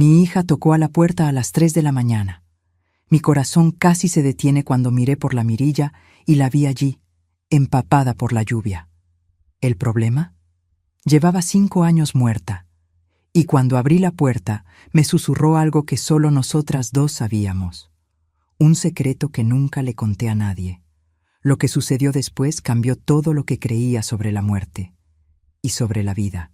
Mi hija tocó a la puerta a las 3 de la mañana. Mi corazón casi se detiene cuando miré por la mirilla y la vi allí, empapada por la lluvia. ¿El problema? Llevaba 5 años muerta, y cuando abrí la puerta me susurró algo que solo nosotras dos sabíamos. Un secreto que nunca le conté a nadie. Lo que sucedió después cambió todo lo que creía sobre la muerte y sobre la vida.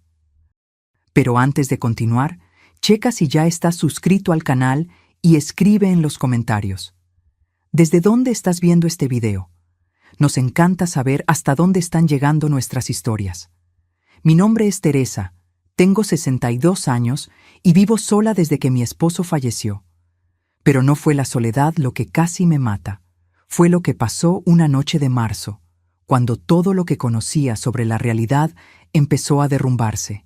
Pero antes de continuar, checa si ya estás suscrito al canal y escribe en los comentarios. ¿Desde dónde estás viendo este video? Nos encanta saber hasta dónde están llegando nuestras historias. Mi nombre es Teresa, tengo 62 años y vivo sola desde que mi esposo falleció. Pero no fue la soledad lo que casi me mata. Fue lo que pasó una noche de marzo, cuando todo lo que conocía sobre la realidad empezó a derrumbarse.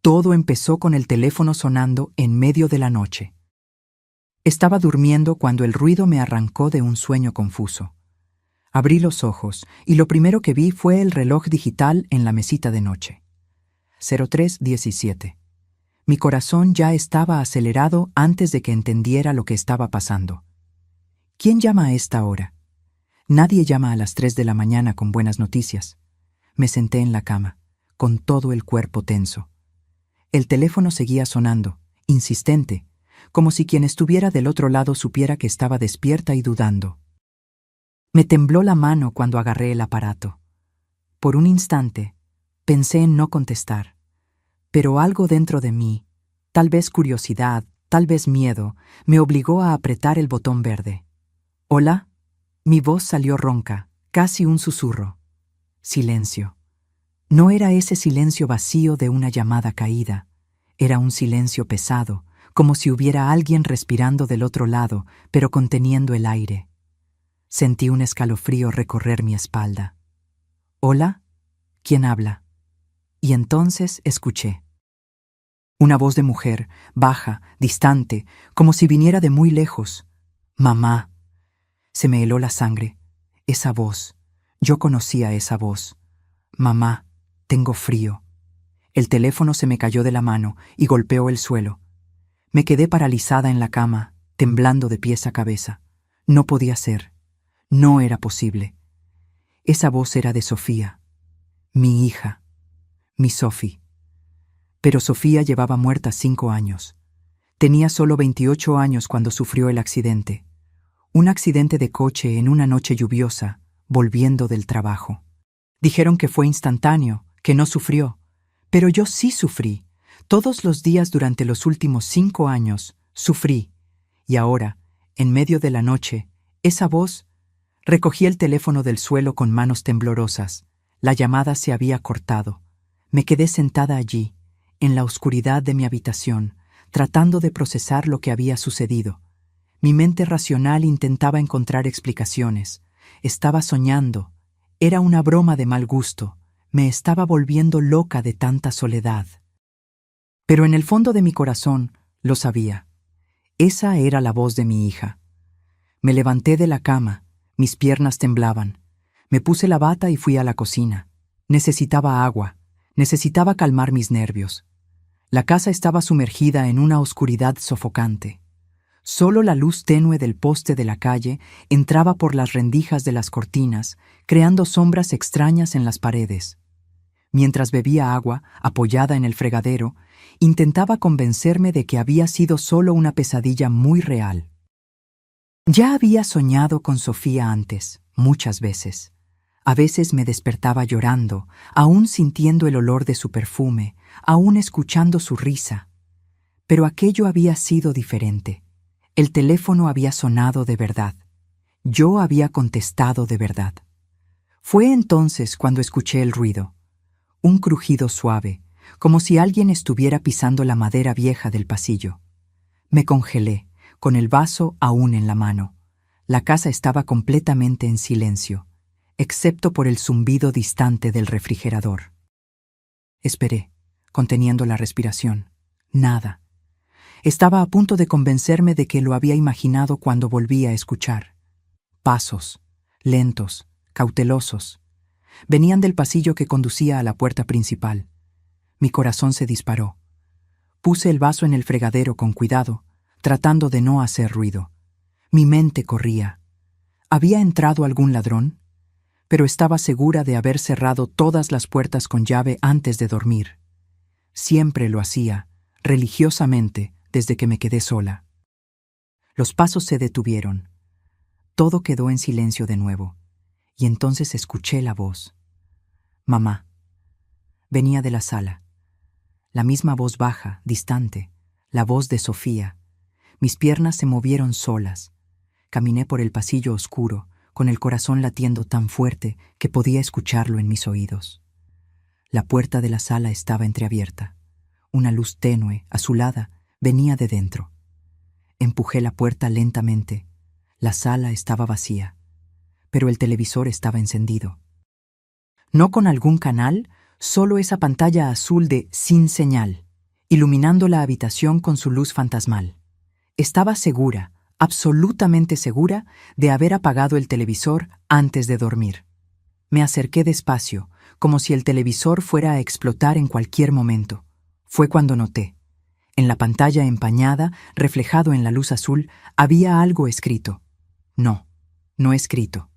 Todo empezó con el teléfono sonando en medio de la noche. Estaba durmiendo cuando el ruido me arrancó de un sueño confuso. Abrí los ojos y lo primero que vi fue el reloj digital en la mesita de noche. 03:17. Mi corazón ya estaba acelerado antes de que entendiera lo que estaba pasando. ¿Quién llama a esta hora? Nadie llama a las 3 de la mañana con buenas noticias. Me senté en la cama, con todo el cuerpo tenso. El teléfono seguía sonando, insistente, como si quien estuviera del otro lado supiera que estaba despierta y dudando. Me tembló la mano cuando agarré el aparato. Por un instante, pensé en no contestar, pero algo dentro de mí, tal vez curiosidad, tal vez miedo, me obligó a apretar el botón verde. ¿Hola? Mi voz salió ronca, casi un susurro. Silencio. No era ese silencio vacío de una llamada caída. Era un silencio pesado, como si hubiera alguien respirando del otro lado, pero conteniendo el aire. Sentí un escalofrío recorrer mi espalda. ¿Hola? ¿Quién habla? Y entonces escuché. Una voz de mujer, baja, distante, como si viniera de muy lejos. Mamá. Se me heló la sangre. Esa voz. Yo conocía esa voz. Mamá, tengo frío. El teléfono se me cayó de la mano y golpeó el suelo. Me quedé paralizada en la cama, temblando de pies a cabeza. No podía ser. No era posible. Esa voz era de Sofía, mi hija, mi Sophie. Pero Sofía llevaba muerta 5 años. Tenía solo 28 años cuando sufrió el accidente. Un accidente de coche en una noche lluviosa, volviendo del trabajo. Dijeron que fue instantáneo, que no sufrió. Pero yo sí sufrí. Todos los días durante los últimos 5 años, sufrí. Y ahora, en medio de la noche, esa voz... Recogí el teléfono del suelo con manos temblorosas. La llamada se había cortado. Me quedé sentada allí, en la oscuridad de mi habitación, tratando de procesar lo que había sucedido. Mi mente racional intentaba encontrar explicaciones. Estaba soñando. Era una broma de mal gusto. Me estaba volviendo loca de tanta soledad. Pero en el fondo de mi corazón, lo sabía. Esa era la voz de mi hija. Me levanté de la cama. Mis piernas temblaban. Me puse la bata y fui a la cocina. Necesitaba agua. Necesitaba calmar mis nervios. La casa estaba sumergida en una oscuridad sofocante. Solo la luz tenue del poste de la calle entraba por las rendijas de las cortinas, creando sombras extrañas en las paredes. Mientras bebía agua, apoyada en el fregadero, intentaba convencerme de que había sido solo una pesadilla muy real. Ya había soñado con Sofía antes, muchas veces. A veces me despertaba llorando, aún sintiendo el olor de su perfume, aún escuchando su risa. Pero aquello había sido diferente. El teléfono había sonado de verdad. Yo había contestado de verdad. Fue entonces cuando escuché el ruido. Un crujido suave, como si alguien estuviera pisando la madera vieja del pasillo. Me congelé, con el vaso aún en la mano. La casa estaba completamente en silencio, excepto por el zumbido distante del refrigerador. Esperé, conteniendo la respiración. Nada. Estaba a punto de convencerme de que lo había imaginado cuando volví a escuchar. Pasos, lentos, cautelosos. Venían del pasillo que conducía a la puerta principal. Mi corazón se disparó. Puse el vaso en el fregadero con cuidado, tratando de no hacer ruido. Mi mente corría. ¿Había entrado algún ladrón? Pero estaba segura de haber cerrado todas las puertas con llave antes de dormir. Siempre lo hacía, religiosamente, desde que me quedé sola. Los pasos se detuvieron. Todo quedó en silencio de nuevo, y entonces escuché la voz. Mamá. Venía de la sala. La misma voz baja, distante, la voz de Sofía. Mis piernas se movieron solas. Caminé por el pasillo oscuro, con el corazón latiendo tan fuerte que podía escucharlo en mis oídos. La puerta de la sala estaba entreabierta. Una luz tenue, azulada, venía de dentro. Empujé la puerta lentamente. La sala estaba vacía, pero el televisor estaba encendido. No con algún canal, solo esa pantalla azul de sin señal, iluminando la habitación con su luz fantasmal. Estaba segura, absolutamente segura, de haber apagado el televisor antes de dormir. Me acerqué despacio, como si el televisor fuera a explotar en cualquier momento. Fue cuando noté. En la pantalla empañada, reflejado en la luz azul, había algo escrito. No, no escrito.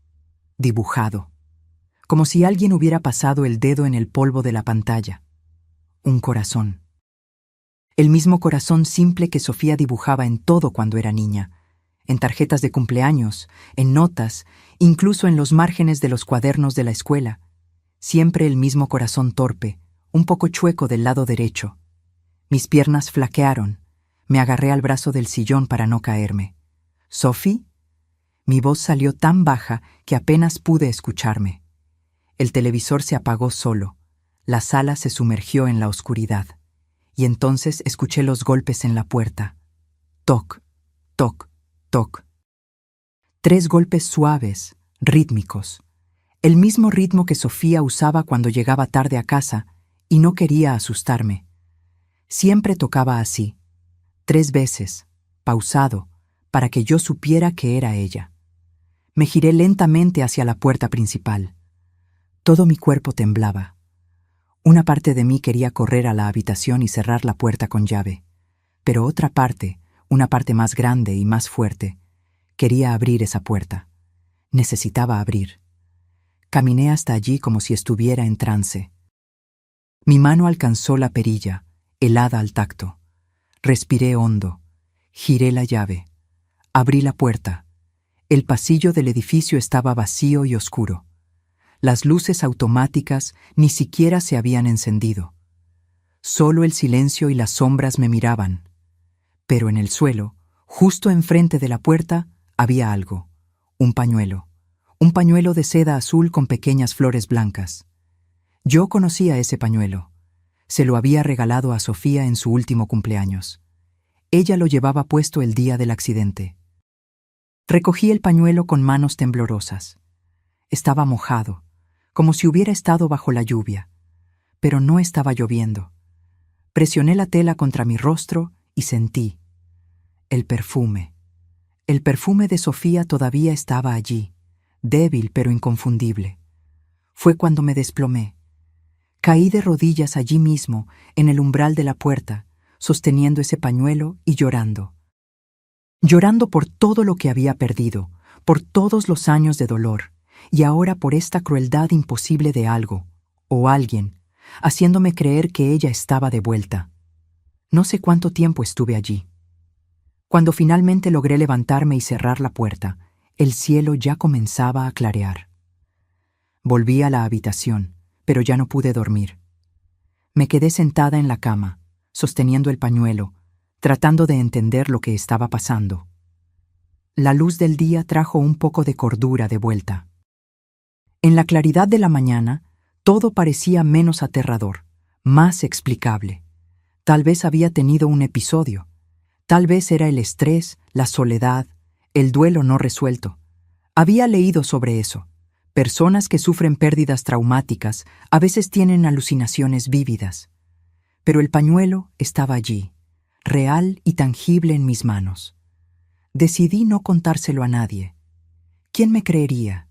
Dibujado. Como si alguien hubiera pasado el dedo en el polvo de la pantalla. Un corazón. El mismo corazón simple que Sofía dibujaba en todo cuando era niña. En tarjetas de cumpleaños, en notas, incluso en los márgenes de los cuadernos de la escuela. Siempre el mismo corazón torpe, un poco chueco del lado derecho. Mis piernas flaquearon. Me agarré al brazo del sillón para no caerme. ¿Sophie? Mi voz salió tan baja que apenas pude escucharme. El televisor se apagó solo. La sala se sumergió en la oscuridad. Y entonces escuché los golpes en la puerta. Toc, toc, toc. 3 golpes suaves, rítmicos. El mismo ritmo que Sofía usaba cuando llegaba tarde a casa y no quería asustarme. Siempre tocaba así, 3 veces, pausado, para que yo supiera que era ella. Me giré lentamente hacia la puerta principal. Todo mi cuerpo temblaba. Una parte de mí quería correr a la habitación y cerrar la puerta con llave, pero otra parte, una parte más grande y más fuerte, quería abrir esa puerta. Necesitaba abrir. Caminé hasta allí como si estuviera en trance. Mi mano alcanzó la perilla, helada al tacto. Respiré hondo. Giré la llave. Abrí la puerta. El pasillo del edificio estaba vacío y oscuro. Las luces automáticas ni siquiera se habían encendido. Solo el silencio y las sombras me miraban. Pero en el suelo, justo enfrente de la puerta, había algo. Un pañuelo. Un pañuelo de seda azul con pequeñas flores blancas. Yo conocía ese pañuelo. Se lo había regalado a Sofía en su último cumpleaños. Ella lo llevaba puesto el día del accidente. Recogí el pañuelo con manos temblorosas. Estaba mojado, como si hubiera estado bajo la lluvia, pero no estaba lloviendo. Presioné la tela contra mi rostro y sentí el perfume. El perfume de Sofía todavía estaba allí, débil pero inconfundible. Fue cuando me desplomé. Caí de rodillas allí mismo, en el umbral de la puerta, sosteniendo ese pañuelo y llorando. Llorando por todo lo que había perdido, por todos los años de dolor, y ahora por esta crueldad imposible de algo, o alguien, haciéndome creer que ella estaba de vuelta. No sé cuánto tiempo estuve allí. Cuando finalmente logré levantarme y cerrar la puerta, el cielo ya comenzaba a clarear. Volví a la habitación, pero ya no pude dormir. Me quedé sentada en la cama, sosteniendo el pañuelo, tratando de entender lo que estaba pasando. La luz del día trajo un poco de cordura de vuelta. En la claridad de la mañana, todo parecía menos aterrador, más explicable. Tal vez había tenido un episodio. Tal vez era el estrés, la soledad, el duelo no resuelto. Había leído sobre eso. Personas que sufren pérdidas traumáticas a veces tienen alucinaciones vívidas. Pero el pañuelo estaba allí, real y tangible en mis manos. Decidí no contárselo a nadie. ¿Quién me creería?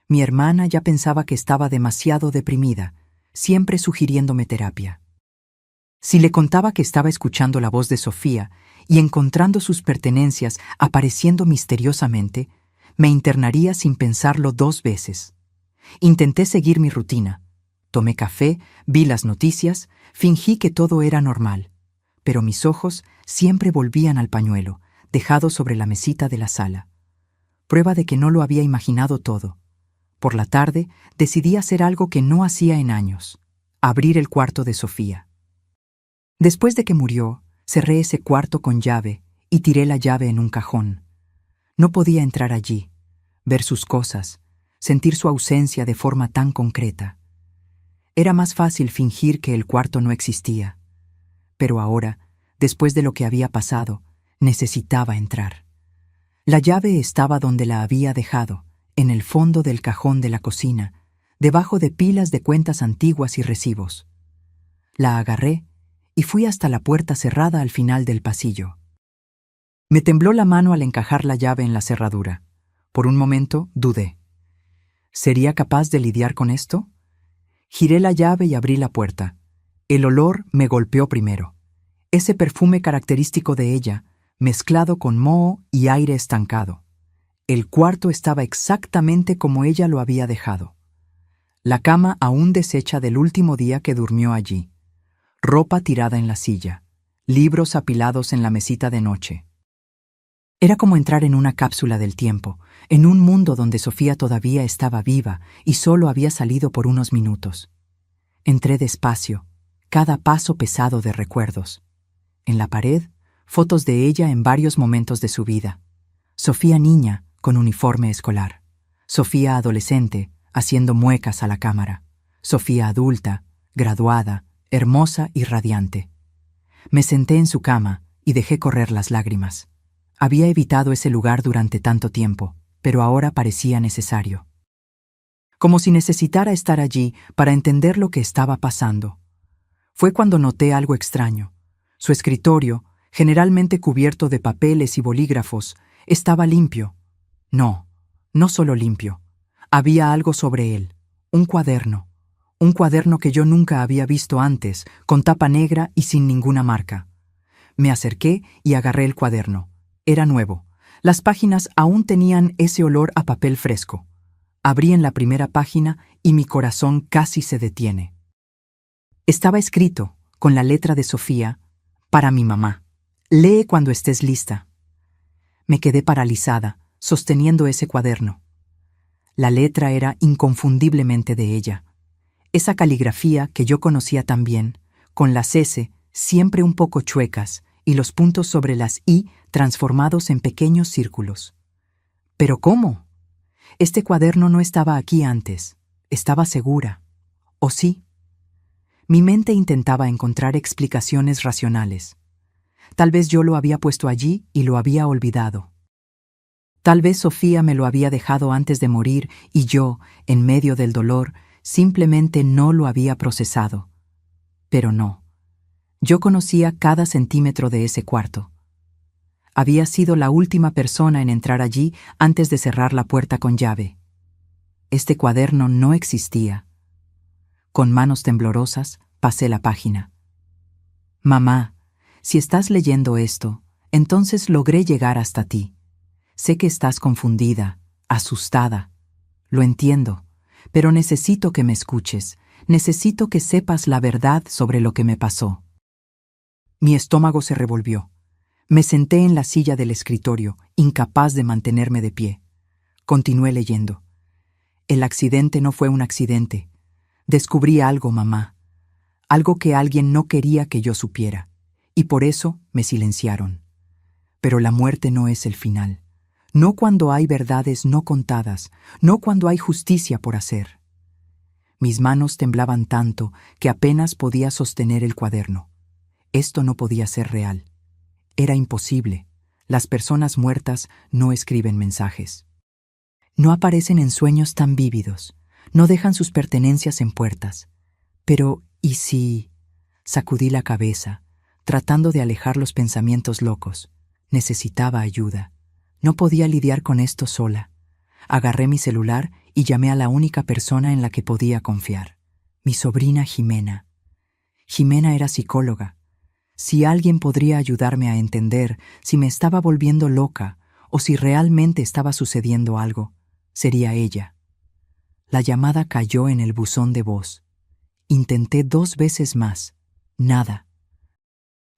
Mi hermana ya pensaba que estaba demasiado deprimida, siempre sugiriéndome terapia. Si le contaba que estaba escuchando la voz de Sofía y encontrando sus pertenencias apareciendo misteriosamente, me internaría sin pensarlo 2 veces. Intenté seguir mi rutina. Tomé café, vi las noticias, fingí que todo era normal, pero mis ojos siempre volvían al pañuelo, dejado sobre la mesita de la sala. Prueba de que no lo había imaginado todo. Por la tarde decidí hacer algo que no hacía en años: abrir el cuarto de Sofía. Después de que murió, cerré ese cuarto con llave y tiré la llave en un cajón. No podía entrar allí, ver sus cosas, sentir su ausencia de forma tan concreta. Era más fácil fingir que el cuarto no existía. Pero ahora, después de lo que había pasado, necesitaba entrar. La llave estaba donde la había dejado, en el fondo del cajón de la cocina, debajo de pilas de cuentas antiguas y recibos. La agarré y fui hasta la puerta cerrada al final del pasillo. Me tembló la mano al encajar la llave en la cerradura. Por un momento dudé. ¿Sería capaz de lidiar con esto? Giré la llave y abrí la puerta. El olor me golpeó primero. Ese perfume característico de ella, mezclado con moho y aire estancado. El cuarto estaba exactamente como ella lo había dejado. La cama aún deshecha del último día que durmió allí. Ropa tirada en la silla. Libros apilados en la mesita de noche. Era como entrar en una cápsula del tiempo, en un mundo donde Sofía todavía estaba viva y solo había salido por unos minutos. Entré despacio, cada paso pesado de recuerdos. En la pared, fotos de ella en varios momentos de su vida. Sofía niña, con uniforme escolar. Sofía adolescente, haciendo muecas a la cámara. Sofía adulta, graduada, hermosa y radiante. Me senté en su cama y dejé correr las lágrimas. Había evitado ese lugar durante tanto tiempo, pero ahora parecía necesario. Como si necesitara estar allí para entender lo que estaba pasando. Fue cuando noté algo extraño. Su escritorio, generalmente cubierto de papeles y bolígrafos, estaba limpio. No, no solo limpio. Había algo sobre él, un cuaderno. Un cuaderno que yo nunca había visto antes, con tapa negra y sin ninguna marca. Me acerqué y agarré el cuaderno. Era nuevo. Las páginas aún tenían ese olor a papel fresco. Abrí en la primera página y mi corazón casi se detiene. Estaba escrito, con la letra de Sofía, para mi mamá. Lee cuando estés lista. Me quedé paralizada, sosteniendo ese cuaderno. La letra era inconfundiblemente de ella. Esa caligrafía que yo conocía tan bien, con las S siempre un poco chuecas y los puntos sobre las I transformados en pequeños círculos. ¿Pero cómo? Este cuaderno no estaba aquí antes. Estaba segura. ¿O sí? Mi mente intentaba encontrar explicaciones racionales. Tal vez yo lo había puesto allí y lo había olvidado. Tal vez Sofía me lo había dejado antes de morir y yo, en medio del dolor, simplemente no lo había procesado. Pero no. Yo conocía cada centímetro de ese cuarto. Había sido la última persona en entrar allí antes de cerrar la puerta con llave. Este cuaderno no existía. Con manos temblorosas, pasé la página. Mamá, si estás leyendo esto, entonces logré llegar hasta ti. Sé que estás confundida, asustada. Lo entiendo. Pero necesito que me escuches, necesito que sepas la verdad sobre lo que me pasó. Mi estómago se revolvió. Me senté en la silla del escritorio, incapaz de mantenerme de pie. Continué leyendo. El accidente no fue un accidente. Descubrí algo, mamá. Algo que alguien no quería que yo supiera. Y por eso me silenciaron. Pero la muerte no es el final. No cuando hay verdades no contadas, no cuando hay justicia por hacer. Mis manos temblaban tanto que apenas podía sostener el cuaderno. Esto no podía ser real. Era imposible. Las personas muertas no escriben mensajes. No aparecen en sueños tan vívidos, no dejan sus pertenencias en puertas. Pero, ¿y si? Sacudí la cabeza, tratando de alejar los pensamientos locos. Necesitaba ayuda. No podía lidiar con esto sola. Agarré mi celular y llamé a la única persona en la que podía confiar, mi sobrina Jimena. Jimena era psicóloga, Si alguien podría ayudarme a entender si me estaba volviendo loca o si realmente estaba sucediendo algo, sería ella. La llamada cayó en el buzón de voz. Intenté 2 veces más. Nada.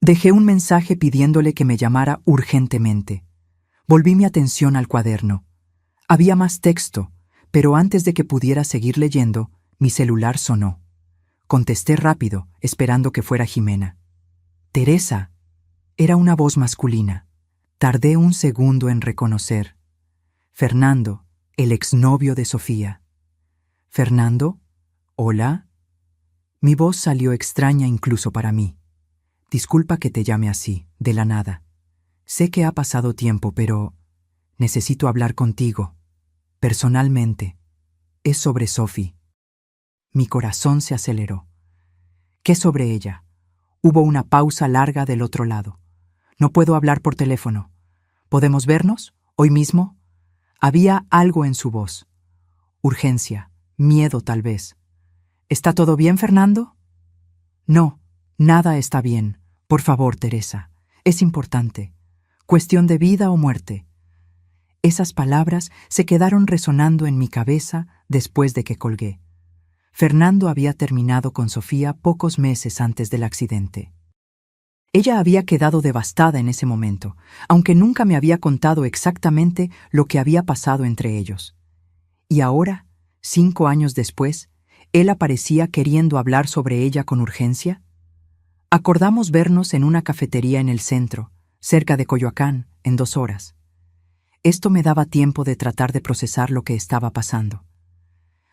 Dejé un mensaje pidiéndole que me llamara urgentemente. Volví mi atención al cuaderno. Había más texto, pero antes de que pudiera seguir leyendo, mi celular sonó. Contesté rápido, esperando que fuera Jimena. Teresa. Era una voz masculina. Tardé un segundo en reconocer. Fernando, el exnovio de Sofía. ¿Fernando? ¿Hola? Mi voz salió extraña incluso para mí. Disculpa que te llame así, de la nada. Sé que ha pasado tiempo, pero necesito hablar contigo. Personalmente. Es sobre Sophie. Mi corazón se aceleró. ¿Qué sobre ella? Hubo una pausa larga del otro lado. No puedo hablar por teléfono. ¿Podemos vernos? ¿Hoy mismo? Había algo en su voz. Urgencia, miedo tal vez. ¿Está todo bien, Fernando? No, nada está bien. Por favor, Teresa. Es importante. Cuestión de vida o muerte. Esas palabras se quedaron resonando en mi cabeza después de que colgué. Fernando había terminado con Sofía pocos meses antes del accidente. Ella había quedado devastada en ese momento, aunque nunca me había contado exactamente lo que había pasado entre ellos. Y ahora, 5 años después, él aparecía queriendo hablar sobre ella con urgencia. Acordamos vernos en una cafetería en el centro, cerca de Coyoacán, en 2 horas. Esto me daba tiempo de tratar de procesar lo que estaba pasando.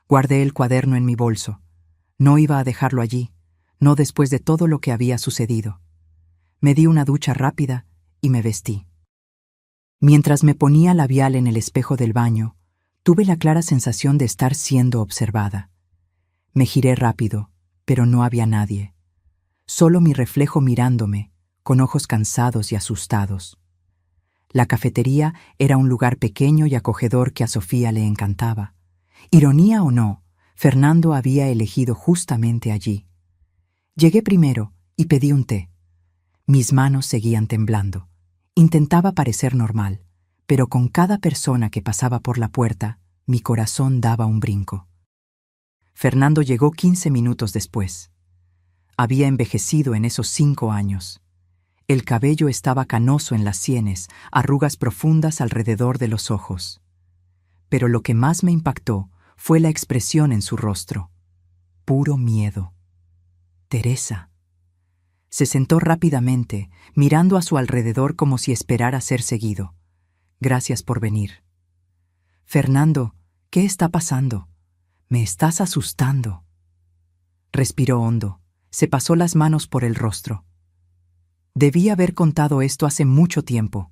Guardé el cuaderno en mi bolso. No iba a dejarlo allí, no después de todo lo que había sucedido. Me di una ducha rápida y me vestí. Mientras me ponía labial en el espejo del baño, tuve la clara sensación de estar siendo observada. Me giré rápido, pero no había nadie. Solo mi reflejo mirándome, con ojos cansados y asustados. La cafetería era un lugar pequeño y acogedor que a Sofía le encantaba. Ironía o no, Fernando había elegido justamente allí. Llegué primero y pedí un té. Mis manos seguían temblando. Intentaba parecer normal, pero con cada persona que pasaba por la puerta, mi corazón daba un brinco. Fernando llegó 15 minutos después. Había envejecido en esos 5 años. El cabello estaba canoso en las sienes, arrugas profundas alrededor de los ojos. Pero lo que más me impactó fue la expresión en su rostro. Puro miedo. Teresa. Se sentó rápidamente, mirando a su alrededor como si esperara ser seguido. Gracias por venir. Fernando, ¿qué está pasando? Me estás asustando. Respiró hondo. Se pasó las manos por el rostro. Debí haber contado esto hace mucho tiempo.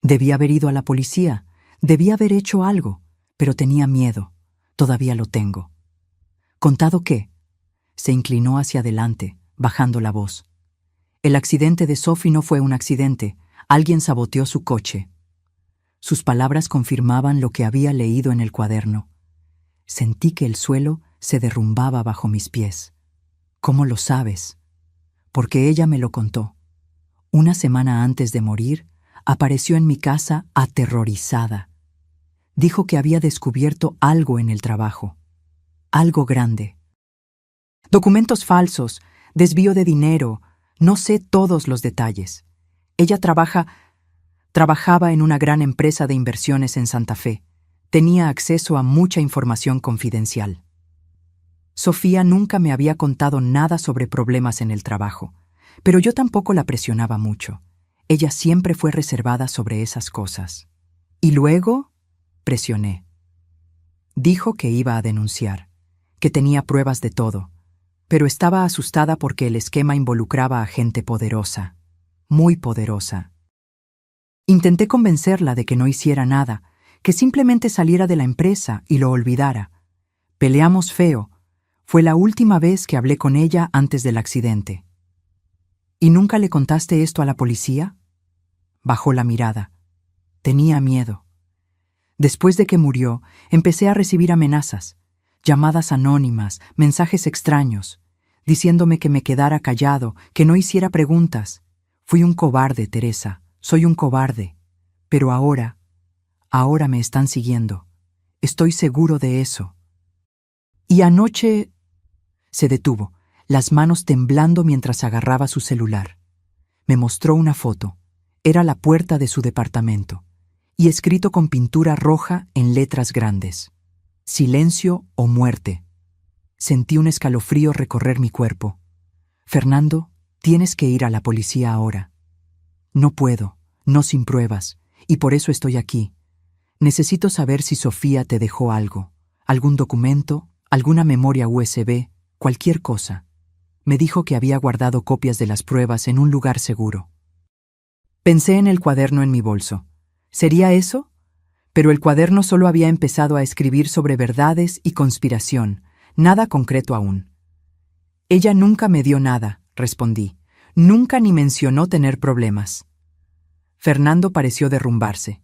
Debí haber ido a la policía. Debí haber hecho algo, pero tenía miedo. Todavía lo tengo. ¿Contado qué? Se inclinó hacia adelante, bajando la voz. El accidente de Sophie no fue un accidente. Alguien saboteó su coche. Sus palabras confirmaban lo que había leído en el cuaderno. Sentí que el suelo se derrumbaba bajo mis pies. ¿Cómo lo sabes? Porque ella me lo contó. Una semana antes de morir, apareció en mi casa aterrorizada. Dijo que había descubierto algo en el trabajo. Algo grande. Documentos falsos, desvío de dinero, no sé todos los detalles. Ella trabajaba en una gran empresa de inversiones en Santa Fe. Tenía acceso a mucha información confidencial. Sofía nunca me había contado nada sobre problemas en el trabajo, pero yo tampoco la presionaba mucho. Ella siempre fue reservada sobre esas cosas. Y luego, presioné. Dijo que iba a denunciar, que tenía pruebas de todo, pero estaba asustada porque el esquema involucraba a gente poderosa, muy poderosa. Intenté convencerla de que no hiciera nada, que simplemente saliera de la empresa y lo olvidara. Peleamos feo. Fue la última vez que hablé con ella antes del accidente. ¿Y nunca le contaste esto a la policía? Bajó la mirada. Tenía miedo. Después de que murió, empecé a recibir amenazas, llamadas anónimas, mensajes extraños. diciéndome que me quedara callado, que no hiciera preguntas. Fui un cobarde, Teresa, soy un cobarde. Pero ahora me están siguiendo. Estoy seguro de eso. Y anoche... Se detuvo, las manos temblando mientras agarraba su celular. Me mostró una foto. Era la puerta de su departamento, y escrito con pintura roja en letras grandes: silencio o muerte. Sentí un escalofrío recorrer mi cuerpo. Fernando, tienes que ir a la policía ahora. No puedo, no sin pruebas, y por eso estoy aquí. Necesito saber si Sofía te dejó algo, algún documento, alguna memoria USB, cualquier cosa. Me dijo que había guardado copias de las pruebas en un lugar seguro. Pensé en el cuaderno en mi bolso. ¿Sería eso? Pero el cuaderno solo había empezado a escribir sobre verdades y conspiración, nada concreto aún. Ella nunca me dio nada, respondí. Nunca ni mencionó tener problemas. Fernando pareció derrumbarse.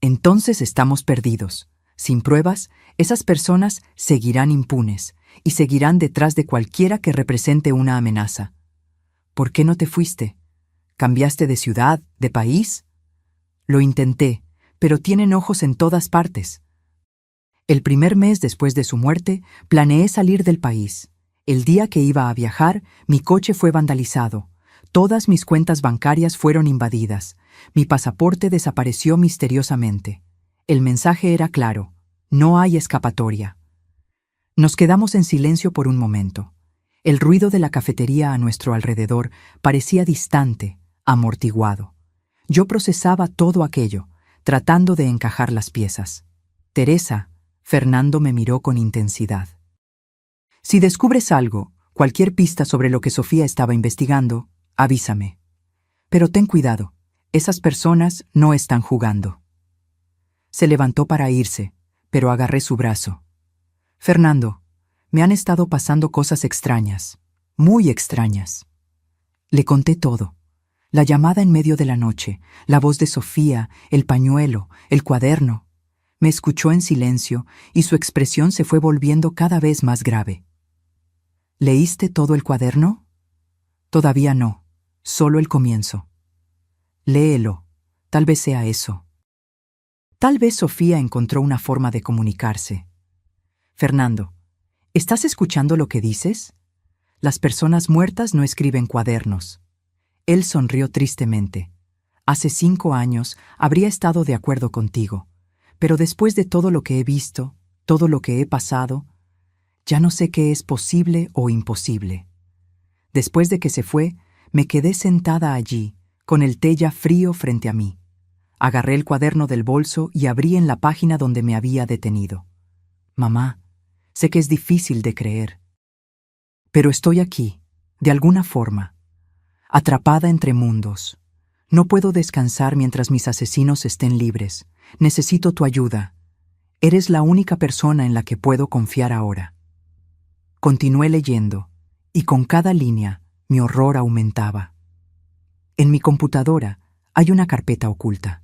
Entonces estamos perdidos. Sin pruebas, esas personas seguirán impunes y seguirán detrás de cualquiera que represente una amenaza. ¿Por qué no te fuiste? ¿Cambiaste de ciudad, de país? Lo intenté, pero tienen ojos en todas partes. El primer mes después de su muerte, planeé salir del país. El día que iba a viajar, mi coche fue vandalizado. Todas mis cuentas bancarias fueron invadidas. Mi pasaporte desapareció misteriosamente. El mensaje era claro: no hay escapatoria. Nos quedamos en silencio por un momento. El ruido de la cafetería a nuestro alrededor parecía distante, amortiguado. Yo procesaba todo aquello, tratando de encajar las piezas. Teresa, Fernando me miró con intensidad. Si descubres algo, cualquier pista sobre lo que Sofía estaba investigando, avísame. Pero ten cuidado, esas personas no están jugando. Se levantó para irse, pero agarré su brazo. Fernando, me han estado pasando cosas extrañas, muy extrañas. Le conté todo. La llamada en medio de la noche, la voz de Sofía, el pañuelo, el cuaderno. Me escuchó en silencio y su expresión se fue volviendo cada vez más grave. ¿Leíste todo el cuaderno? Todavía no, solo el comienzo. Léelo, tal vez sea eso. Tal vez Sofía encontró una forma de comunicarse. Fernando, ¿estás escuchando lo que dices? Las personas muertas no escriben cuadernos. Él sonrió tristemente. Hace 5 años habría estado de acuerdo contigo, pero después de todo lo que he visto, todo lo que he pasado, ya no sé qué es posible o imposible. Después de que se fue, me quedé sentada allí, con el té ya frío frente a mí. Agarré el cuaderno del bolso y abrí en la página donde me había detenido. Mamá, sé que es difícil de creer, pero estoy aquí, de alguna forma, atrapada entre mundos. No puedo descansar mientras mis asesinos estén libres. Necesito tu ayuda. Eres la única persona en la que puedo confiar ahora. Continué leyendo, y con cada línea mi horror aumentaba. En mi computadora hay una carpeta oculta.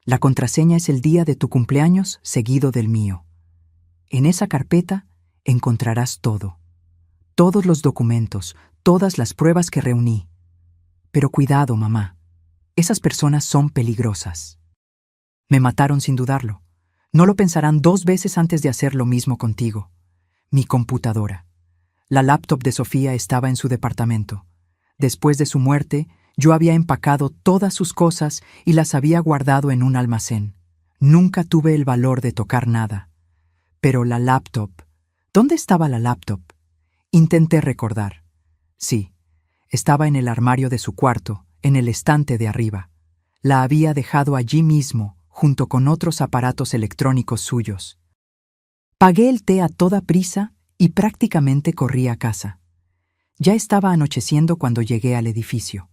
La contraseña es el día de tu cumpleaños seguido del mío. En esa carpeta encontrarás todo. Todos los documentos, todas las pruebas que reuní. Pero cuidado, mamá. Esas personas son peligrosas. Me mataron sin dudarlo. No lo pensarán 2 veces antes de hacer lo mismo contigo. Mi computadora. La laptop de Sofía estaba en su departamento. Después de su muerte, yo había empacado todas sus cosas y las había guardado en un almacén. Nunca tuve el valor de tocar nada. Pero la laptop... ¿Dónde estaba la laptop? Intenté recordar. Sí, estaba en el armario de su cuarto, en el estante de arriba. La había dejado allí mismo, junto con otros aparatos electrónicos suyos. Pagué el té a toda prisa y prácticamente corrí a casa. Ya estaba anocheciendo cuando llegué al edificio.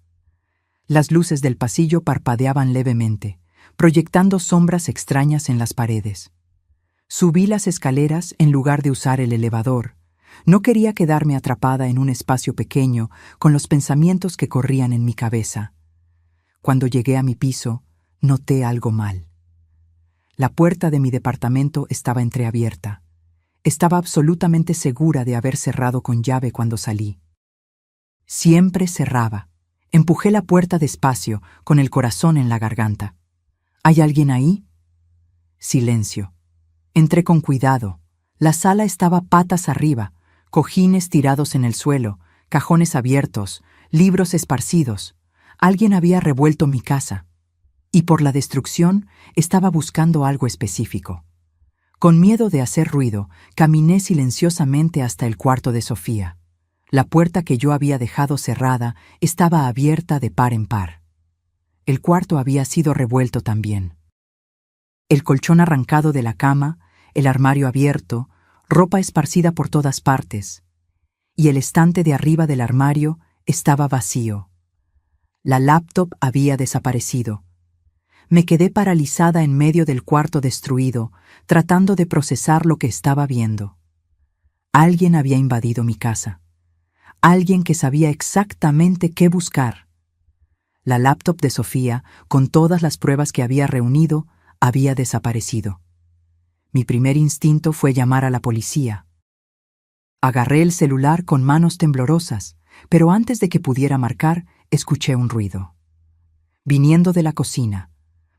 Las luces del pasillo parpadeaban levemente, proyectando sombras extrañas en las paredes. Subí las escaleras en lugar de usar el elevador. No quería quedarme atrapada en un espacio pequeño con los pensamientos que corrían en mi cabeza. Cuando llegué a mi piso, noté algo mal. La puerta de mi departamento estaba entreabierta. Estaba absolutamente segura de haber cerrado con llave cuando salí. Siempre cerraba. Empujé la puerta despacio, con el corazón en la garganta. ¿Hay alguien ahí? Silencio. Entré con cuidado. La sala estaba patas arriba, cojines tirados en el suelo, cajones abiertos, libros esparcidos. Alguien había revuelto mi casa. Y por la destrucción estaba buscando algo específico. Con miedo de hacer ruido, caminé silenciosamente hasta el cuarto de Sofía. La puerta que yo había dejado cerrada estaba abierta de par en par. El cuarto había sido revuelto también. El colchón arrancado de la cama, el armario abierto, ropa esparcida por todas partes. Y el estante de arriba del armario estaba vacío. La laptop había desaparecido. Me quedé paralizada en medio del cuarto destruido, tratando de procesar lo que estaba viendo. Alguien había invadido mi casa. Alguien que sabía exactamente qué buscar. La laptop de Sofía, con todas las pruebas que había reunido, había desaparecido. Mi primer instinto fue llamar a la policía. Agarré el celular con manos temblorosas, pero antes de que pudiera marcar, escuché un ruido. Viniendo de la cocina,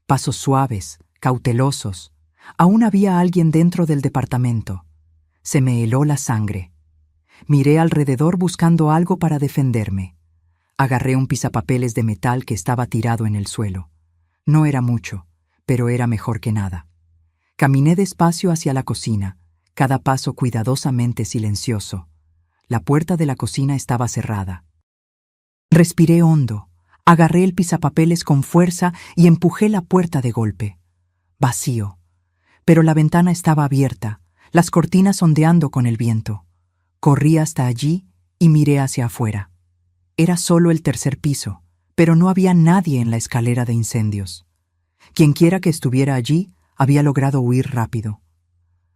pasos suaves, cautelosos. Aún había alguien dentro del departamento. Se me heló la sangre. Miré alrededor buscando algo para defenderme. Agarré un pisapapeles de metal que estaba tirado en el suelo. No era mucho, pero era mejor que nada. Caminé despacio hacia la cocina, cada paso cuidadosamente silencioso. La puerta de la cocina estaba cerrada. Respiré hondo, agarré el pisapapeles con fuerza y empujé la puerta de golpe. Vacío. Pero la ventana estaba abierta, las cortinas ondeando con el viento. Corrí hasta allí y miré hacia afuera. Era solo el tercer piso, pero no había nadie en la escalera de incendios. Quienquiera que estuviera allí había logrado huir rápido.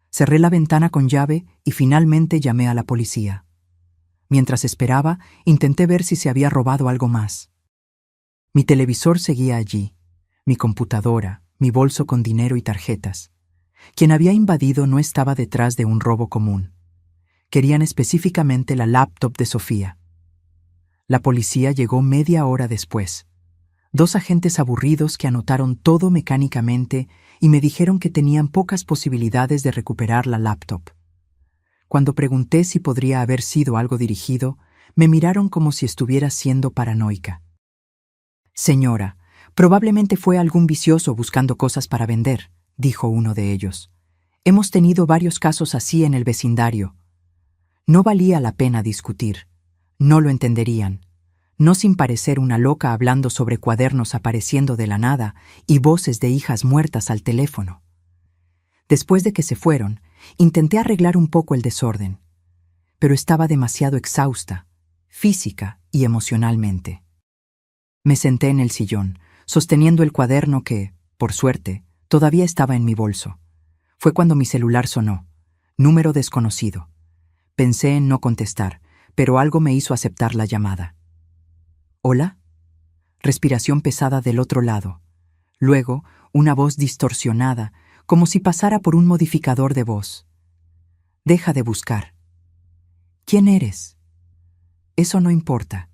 Cerré la ventana con llave y finalmente llamé a la policía. Mientras esperaba, intenté ver si se había robado algo más. Mi televisor seguía allí, mi computadora, mi bolso con dinero y tarjetas. Quien había invadido no estaba detrás de un robo común. Querían específicamente la laptop de Sofía. La policía llegó media hora después. 2 agentes aburridos que anotaron todo mecánicamente y me dijeron que tenían pocas posibilidades de recuperar la laptop. Cuando pregunté si podría haber sido algo dirigido, me miraron como si estuviera siendo paranoica. Señora, probablemente fue algún vicioso buscando cosas para vender, dijo uno de ellos. Hemos tenido varios casos así en el vecindario. No valía la pena discutir. No lo entenderían. No sin parecer una loca hablando sobre cuadernos apareciendo de la nada y voces de hijas muertas al teléfono. Después de que se fueron, intenté arreglar un poco el desorden, pero estaba demasiado exhausta, física y emocionalmente. Me senté en el sillón, sosteniendo el cuaderno que, por suerte, todavía estaba en mi bolso. Fue cuando mi celular sonó. Número desconocido. Pensé en no contestar, pero algo me hizo aceptar la llamada. ¿Hola? Respiración pesada del otro lado. Luego, una voz distorsionada, como si pasara por un modificador de voz. Deja de buscar. ¿Quién eres? Eso no importa.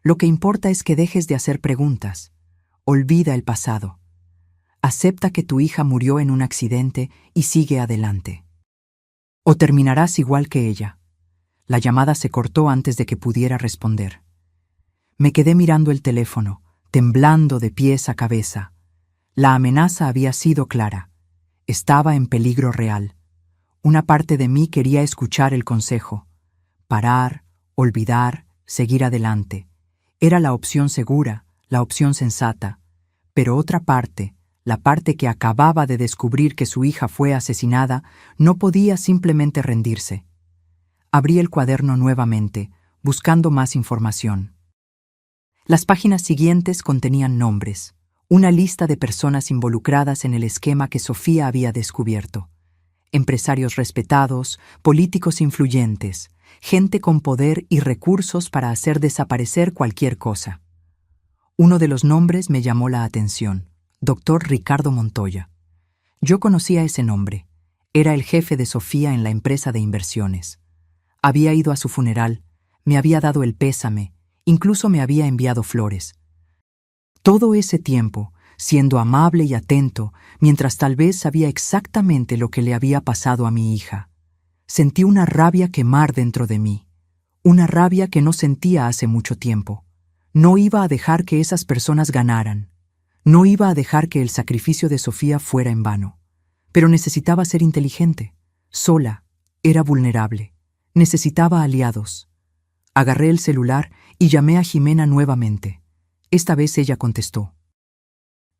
Lo que importa es que dejes de hacer preguntas. Olvida el pasado. Acepta que tu hija murió en un accidente y sigue adelante. O terminarás igual que ella. La llamada se cortó antes de que pudiera responder. Me quedé mirando el teléfono, temblando de pies a cabeza. La amenaza había sido clara. Estaba en peligro real. Una parte de mí quería escuchar el consejo. Parar, olvidar, seguir adelante. Era la opción segura, la opción sensata. Pero otra parte, la parte que acababa de descubrir que su hija fue asesinada, no podía simplemente rendirse. Abrí el cuaderno nuevamente, buscando más información. Las páginas siguientes contenían nombres, una lista de personas involucradas en el esquema que Sofía había descubierto. Empresarios respetados, políticos influyentes, gente con poder y recursos para hacer desaparecer cualquier cosa. Uno de los nombres me llamó la atención, Dr. Ricardo Montoya. Yo conocía ese nombre. Era el jefe de Sofía en la empresa de inversiones. Había ido a su funeral, me había dado el pésame Incluso me había enviado flores. Todo ese tiempo, siendo amable y atento, mientras tal vez sabía exactamente lo que le había pasado a mi hija. Sentí una rabia quemar dentro de mí, una rabia que no sentía hace mucho tiempo. No iba a dejar que esas personas ganaran. No iba a dejar que el sacrificio de Sofía fuera en vano. Pero necesitaba ser inteligente. Sola, era vulnerable. Necesitaba aliados. Agarré el celular y llamé a Jimena nuevamente. Esta vez ella contestó.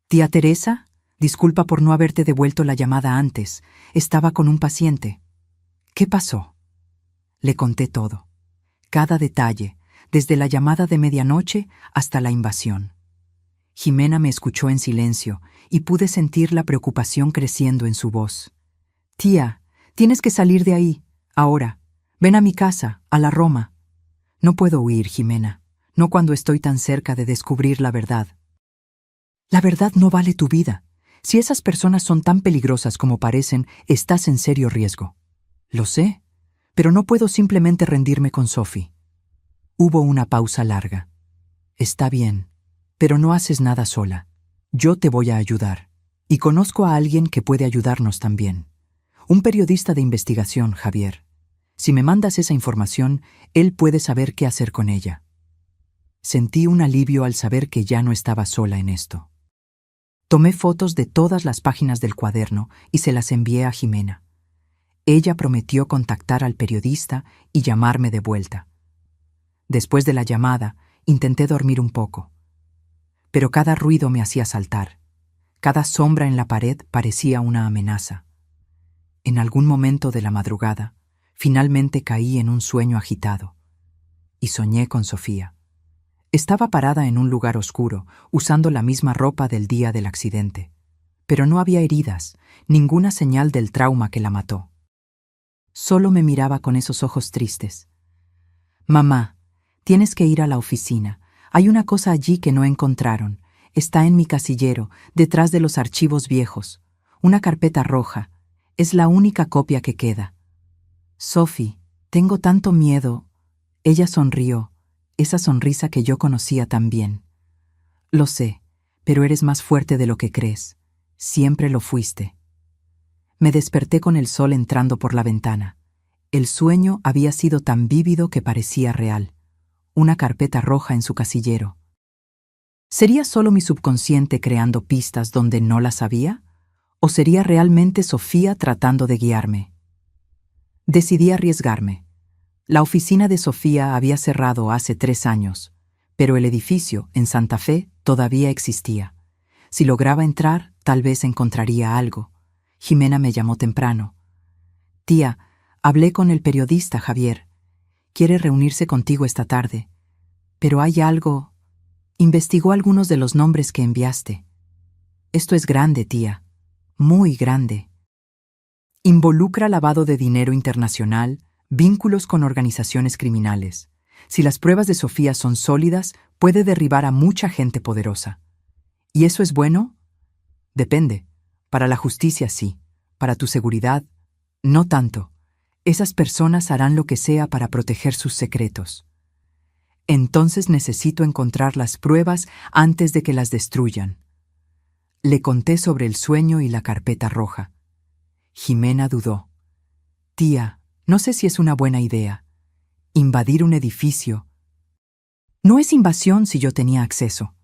«Tía Teresa, disculpa por no haberte devuelto la llamada antes. Estaba con un paciente». «¿Qué pasó?» Le conté todo. Cada detalle, desde la llamada de medianoche hasta la invasión. Jimena me escuchó en silencio y pude sentir la preocupación creciendo en su voz. «Tía, tienes que salir de ahí, ahora. Ven a mi casa, a la Roma». «No puedo huir, Jimena, no cuando estoy tan cerca de descubrir la verdad». «La verdad no vale tu vida. Si esas personas son tan peligrosas como parecen, estás en serio riesgo». «Lo sé, pero no puedo simplemente rendirme con Sophie». Hubo una pausa larga. «Está bien, pero no haces nada sola. Yo te voy a ayudar. Y conozco a alguien que puede ayudarnos también. Un periodista de investigación, Javier. Si me mandas esa información, él puede saber qué hacer con ella». Sentí un alivio al saber que ya no estaba sola en esto. Tomé fotos de todas las páginas del cuaderno y se las envié a Jimena. Ella prometió contactar al periodista y llamarme de vuelta. Después de la llamada, intenté dormir un poco. Pero cada ruido me hacía saltar. Cada sombra en la pared parecía una amenaza. En algún momento de la madrugada, finalmente caí en un sueño agitado. Y soñé con Sofía. Estaba parada en un lugar oscuro, usando la misma ropa del día del accidente. Pero no había heridas, ninguna señal del trauma que la mató. Solo me miraba con esos ojos tristes. «Mamá, tienes que ir a la oficina. Hay una cosa allí que no encontraron. Está en mi casillero, detrás de los archivos viejos. Una carpeta roja. Es la única copia que queda». «Sophie, tengo tanto miedo». Ella sonrió, esa sonrisa que yo conocía tan bien. «Lo sé, pero eres más fuerte de lo que crees. Siempre lo fuiste». Me desperté con el sol entrando por la ventana. El sueño había sido tan vívido que parecía real. Una carpeta roja en su casillero. ¿Sería solo mi subconsciente creando pistas donde no las había? ¿O sería realmente Sofía tratando de guiarme? Decidí arriesgarme. La oficina de Sofía había cerrado hace 3 años, pero el edificio, en Santa Fe, todavía existía. Si lograba entrar, tal vez encontraría algo. Jimena me llamó temprano. «Tía, hablé con el periodista Javier. Quiere reunirse contigo esta tarde. Pero hay algo. Investigó algunos de los nombres que enviaste. Esto es grande, tía. Muy grande. Involucra lavado de dinero internacional, vínculos con organizaciones criminales. Si las pruebas de Sofía son sólidas, puede derribar a mucha gente poderosa. ¿Y eso es bueno? Depende. Para la justicia sí. Para tu seguridad, no tanto. Esas personas harán lo que sea para proteger sus secretos. Entonces necesito encontrar las pruebas antes de que las destruyan». Le conté sobre el sueño y la carpeta roja. Jimena dudó. «Tía, no sé si es una buena idea. Invadir un edificio. No es invasión si yo tenía acceso.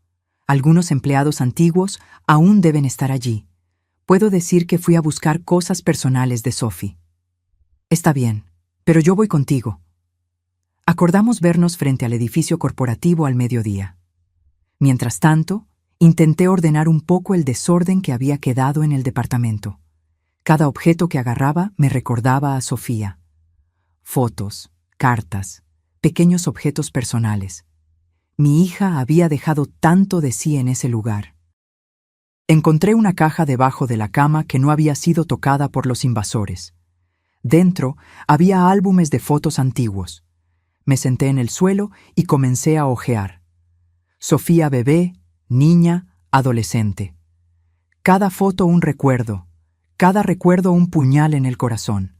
Algunos empleados antiguos aún deben estar allí. Puedo decir que fui a buscar cosas personales de Sophie». «Está bien, pero yo voy contigo». Acordamos vernos frente al edificio corporativo al mediodía. Mientras tanto, intenté ordenar un poco el desorden que había quedado en el departamento. Cada objeto que agarraba me recordaba a Sofía. Fotos, cartas, pequeños objetos personales. Mi hija había dejado tanto de sí en ese lugar. Encontré una caja debajo de la cama que no había sido tocada por los invasores. Dentro había álbumes de fotos antiguos. Me senté en el suelo y comencé a hojear. Sofía bebé, niña, adolescente. Cada foto un recuerdo, cada recuerdo un puñal en el corazón.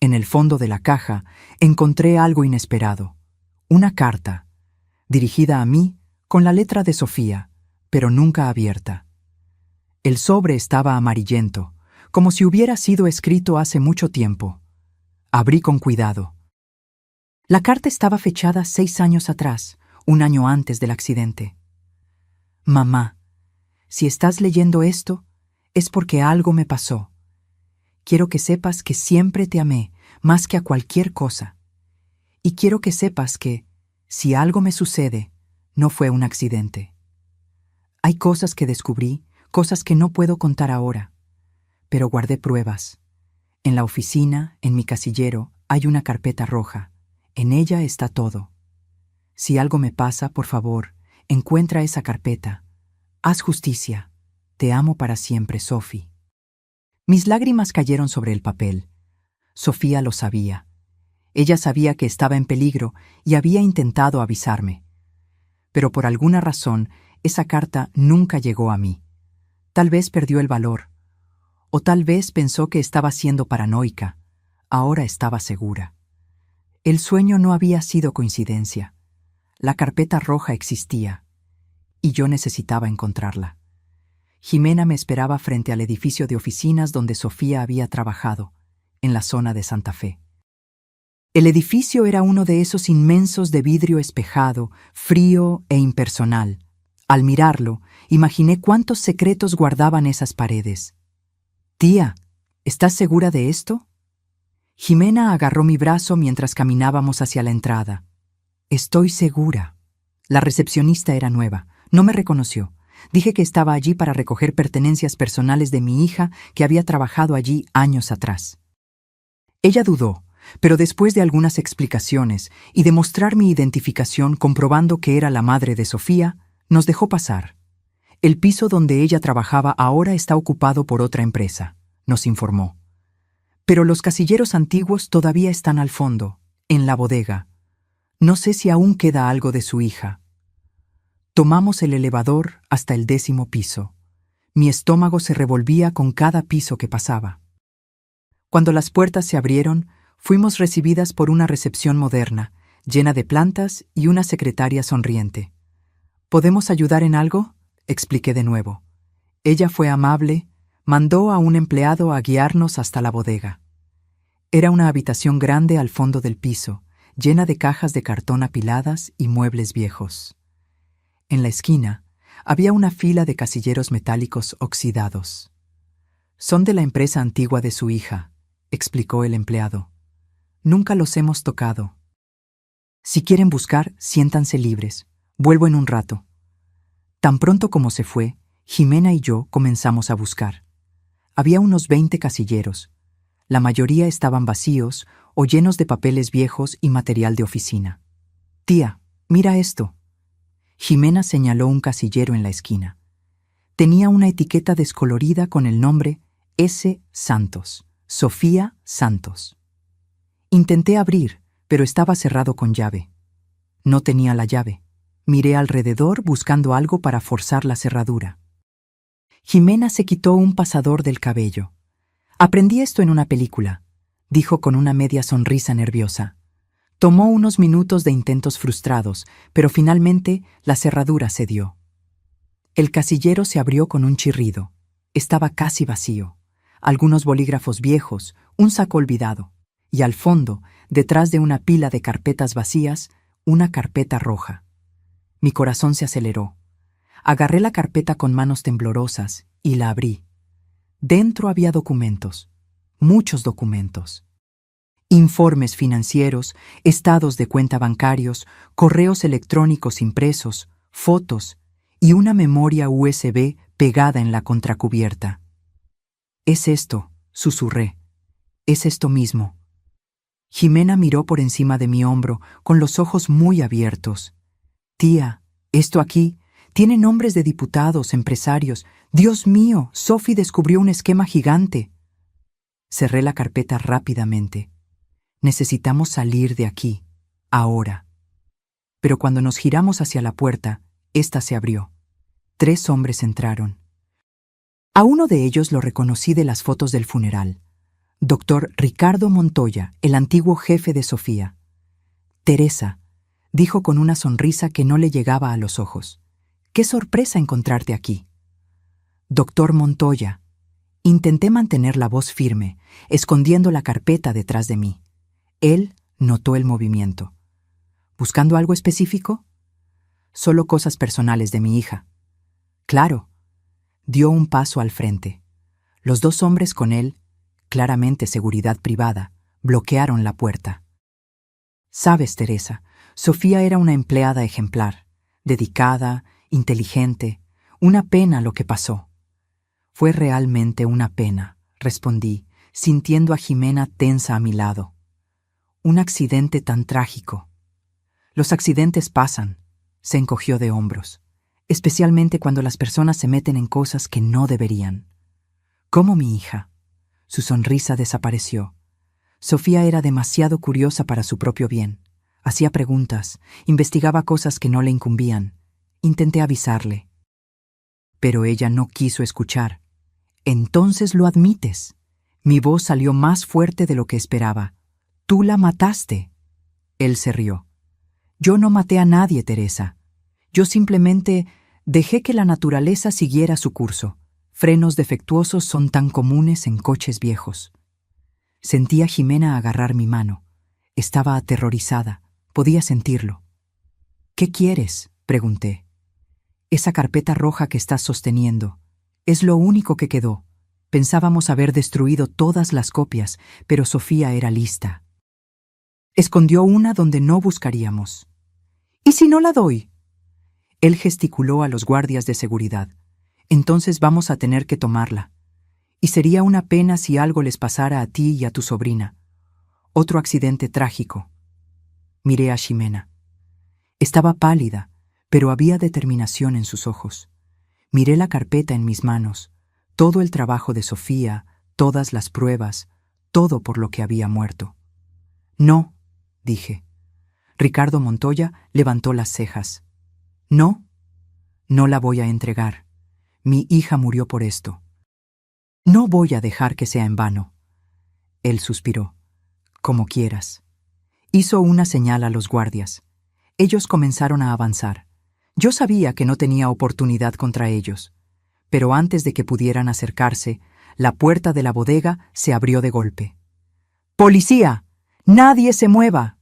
En el fondo de la caja encontré algo inesperado. Una carta. dirigida a mí, con la letra de Sofía, pero nunca abierta. El sobre estaba amarillento, como si hubiera sido escrito hace mucho tiempo. Abrí con cuidado. La carta estaba fechada 6 años atrás, un año antes del accidente. Mamá, si estás leyendo esto, es porque algo me pasó. Quiero que sepas que siempre te amé, más que a cualquier cosa. Y quiero que sepas que, si algo me sucede, no fue un accidente. Hay cosas que descubrí, cosas que no puedo contar ahora, pero guardé pruebas. En la oficina, en mi casillero, hay una carpeta roja. En ella está todo. Si algo me pasa, por favor, encuentra esa carpeta. Haz justicia. Te amo para siempre, Sophie. Mis lágrimas cayeron sobre el papel. Sofía lo sabía. Ella sabía que estaba en peligro y había intentado avisarme. Pero por alguna razón, esa carta nunca llegó a mí. Tal vez perdió el valor. O tal vez pensó que estaba siendo paranoica. Ahora estaba segura. El sueño no había sido coincidencia. La carpeta roja existía, y yo necesitaba encontrarla. Jimena me esperaba frente al edificio de oficinas donde Sofía había trabajado, en la zona de Santa Fe. El edificio era uno de esos inmensos de vidrio espejado, frío e impersonal. Al mirarlo, imaginé cuántos secretos guardaban esas paredes. «Tía, ¿estás segura de esto?» Jimena agarró mi brazo mientras caminábamos hacia la entrada. «Estoy segura». La recepcionista era nueva, no me reconoció. Dije que estaba allí para recoger pertenencias personales de mi hija que había trabajado allí años atrás. Ella dudó, pero después de algunas explicaciones y de mostrar mi identificación comprobando que era la madre de Sofía, nos dejó pasar. El piso donde ella trabajaba ahora está ocupado por otra empresa, nos informó. Pero los casilleros antiguos todavía están al fondo, en la bodega. No sé si aún queda algo de su hija. Tomamos el elevador hasta el 10º piso. Mi estómago se revolvía con cada piso que pasaba. Cuando las puertas se abrieron, fuimos recibidas por una recepción moderna, llena de plantas y una secretaria sonriente. ¿Podemos ayudar en algo?, expliqué de nuevo. Ella fue amable, mandó a un empleado a guiarnos hasta la bodega. Era una habitación grande al fondo del piso, llena de cajas de cartón apiladas y muebles viejos. En la esquina había una fila de casilleros metálicos oxidados. «Son de la empresa antigua de su hija», explicó el empleado. «Nunca los hemos tocado. Si quieren buscar, siéntanse libres. Vuelvo en un rato». Tan pronto como se fue, Jimena y yo comenzamos a buscar. Había unos 20 casilleros. La mayoría estaban vacíos o llenos de papeles viejos y material de oficina. «Tía, mira esto». Jimena señaló un casillero en la esquina. Tenía una etiqueta descolorida con el nombre S. Santos, Sofía Santos. Intenté abrir, pero estaba cerrado con llave. No tenía la llave. Miré alrededor buscando algo para forzar la cerradura. Jimena se quitó un pasador del cabello. «Aprendí esto en una película», dijo con una media sonrisa nerviosa. Tomó unos minutos de intentos frustrados, pero finalmente la cerradura cedió. El casillero se abrió con un chirrido. Estaba casi vacío. Algunos bolígrafos viejos, un saco olvidado. Y al fondo, detrás de una pila de carpetas vacías, una carpeta roja. Mi corazón se aceleró. Agarré la carpeta con manos temblorosas y la abrí. Dentro había documentos, muchos documentos. Informes financieros, estados de cuenta bancarios, correos electrónicos impresos, fotos y una memoria USB pegada en la contracubierta. «Es esto», susurré. «Es esto mismo». Jimena miró por encima de mi hombro, con los ojos muy abiertos. «Tía, esto aquí tiene nombres de diputados, empresarios. Dios mío, Sophie descubrió un esquema gigante». Cerré la carpeta rápidamente. «Necesitamos salir de aquí, ahora». Pero cuando nos giramos hacia la puerta, ésta se abrió. 3 hombres entraron. A uno de ellos lo reconocí de las fotos del funeral. Dr. Ricardo Montoya, el antiguo jefe de Sofía. Teresa, dijo con una sonrisa que no le llegaba a los ojos. ¡Qué sorpresa encontrarte aquí! Doctor Montoya. Intenté mantener la voz firme, escondiendo la carpeta detrás de mí. Él notó el movimiento. ¿Buscando algo específico? Solo cosas personales de mi hija. Claro. Dio un paso al frente. Los dos hombres con él, claramente seguridad privada, bloquearon la puerta. Sabes, Teresa, Sofía era una empleada ejemplar, dedicada, inteligente. Una pena lo que pasó. Fue realmente una pena, respondí, sintiendo a Jimena tensa a mi lado. Un accidente tan trágico. Los accidentes pasan, se encogió de hombros, especialmente cuando las personas se meten en cosas que no deberían. ¿Cómo mi hija? Su sonrisa desapareció. Sofía era demasiado curiosa para su propio bien. Hacía preguntas, investigaba cosas que no le incumbían. Intenté avisarle. Pero ella no quiso escuchar. Entonces lo admites. Mi voz salió más fuerte de lo que esperaba. Tú la mataste. Él se rió. Yo no maté a nadie, Teresa. Yo simplemente dejé que la naturaleza siguiera su curso. Frenos defectuosos son tan comunes en coches viejos. Sentí a Jimena agarrar mi mano. Estaba aterrorizada. Podía sentirlo. ¿Qué quieres?, pregunté. Esa carpeta roja que estás sosteniendo. Es lo único que quedó. Pensábamos haber destruido todas las copias, pero Sofía era lista. Escondió una donde no buscaríamos. ¿Y si no la doy? Él gesticuló a los guardias de seguridad. Entonces vamos a tener que tomarla. Y sería una pena si algo les pasara a ti y a tu sobrina. Otro accidente trágico. Miré a Ximena. Estaba pálida, pero había determinación en sus ojos. Miré la carpeta en mis manos, todo el trabajo de Sofía, todas las pruebas, todo por lo que había muerto. No, dije. Ricardo Montoya levantó las cejas. No, no la voy a entregar. Mi hija murió por esto. No voy a dejar que sea en vano. Él suspiró. Como quieras. Hizo una señal a los guardias. Ellos comenzaron a avanzar. Yo sabía que no tenía oportunidad contra ellos. Pero antes de que pudieran acercarse, la puerta de la bodega se abrió de golpe. ¡Policía! ¡Nadie se mueva!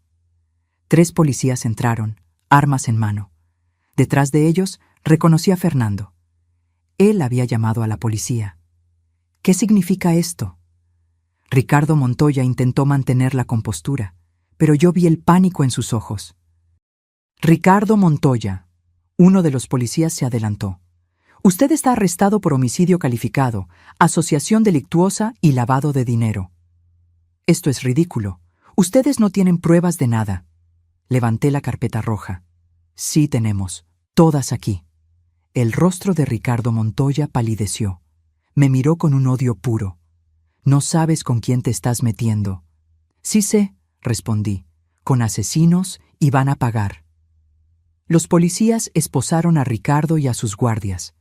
3 policías entraron, armas en mano. Detrás de ellos reconocí a Fernando. Él había llamado a la policía. ¿Qué significa esto? Ricardo Montoya intentó mantener la compostura, pero yo vi el pánico en sus ojos. Ricardo Montoya. Uno de los policías se adelantó. Usted está arrestado por homicidio calificado, asociación delictuosa y lavado de dinero. Esto es ridículo. Ustedes no tienen pruebas de nada. Levanté la carpeta roja. Sí tenemos, todas aquí. El rostro de Ricardo Montoya palideció. Me miró con un odio puro. No sabes con quién te estás metiendo. Sí sé, respondí. Con asesinos y van a pagar. Los policías esposaron a Ricardo y a sus guardias.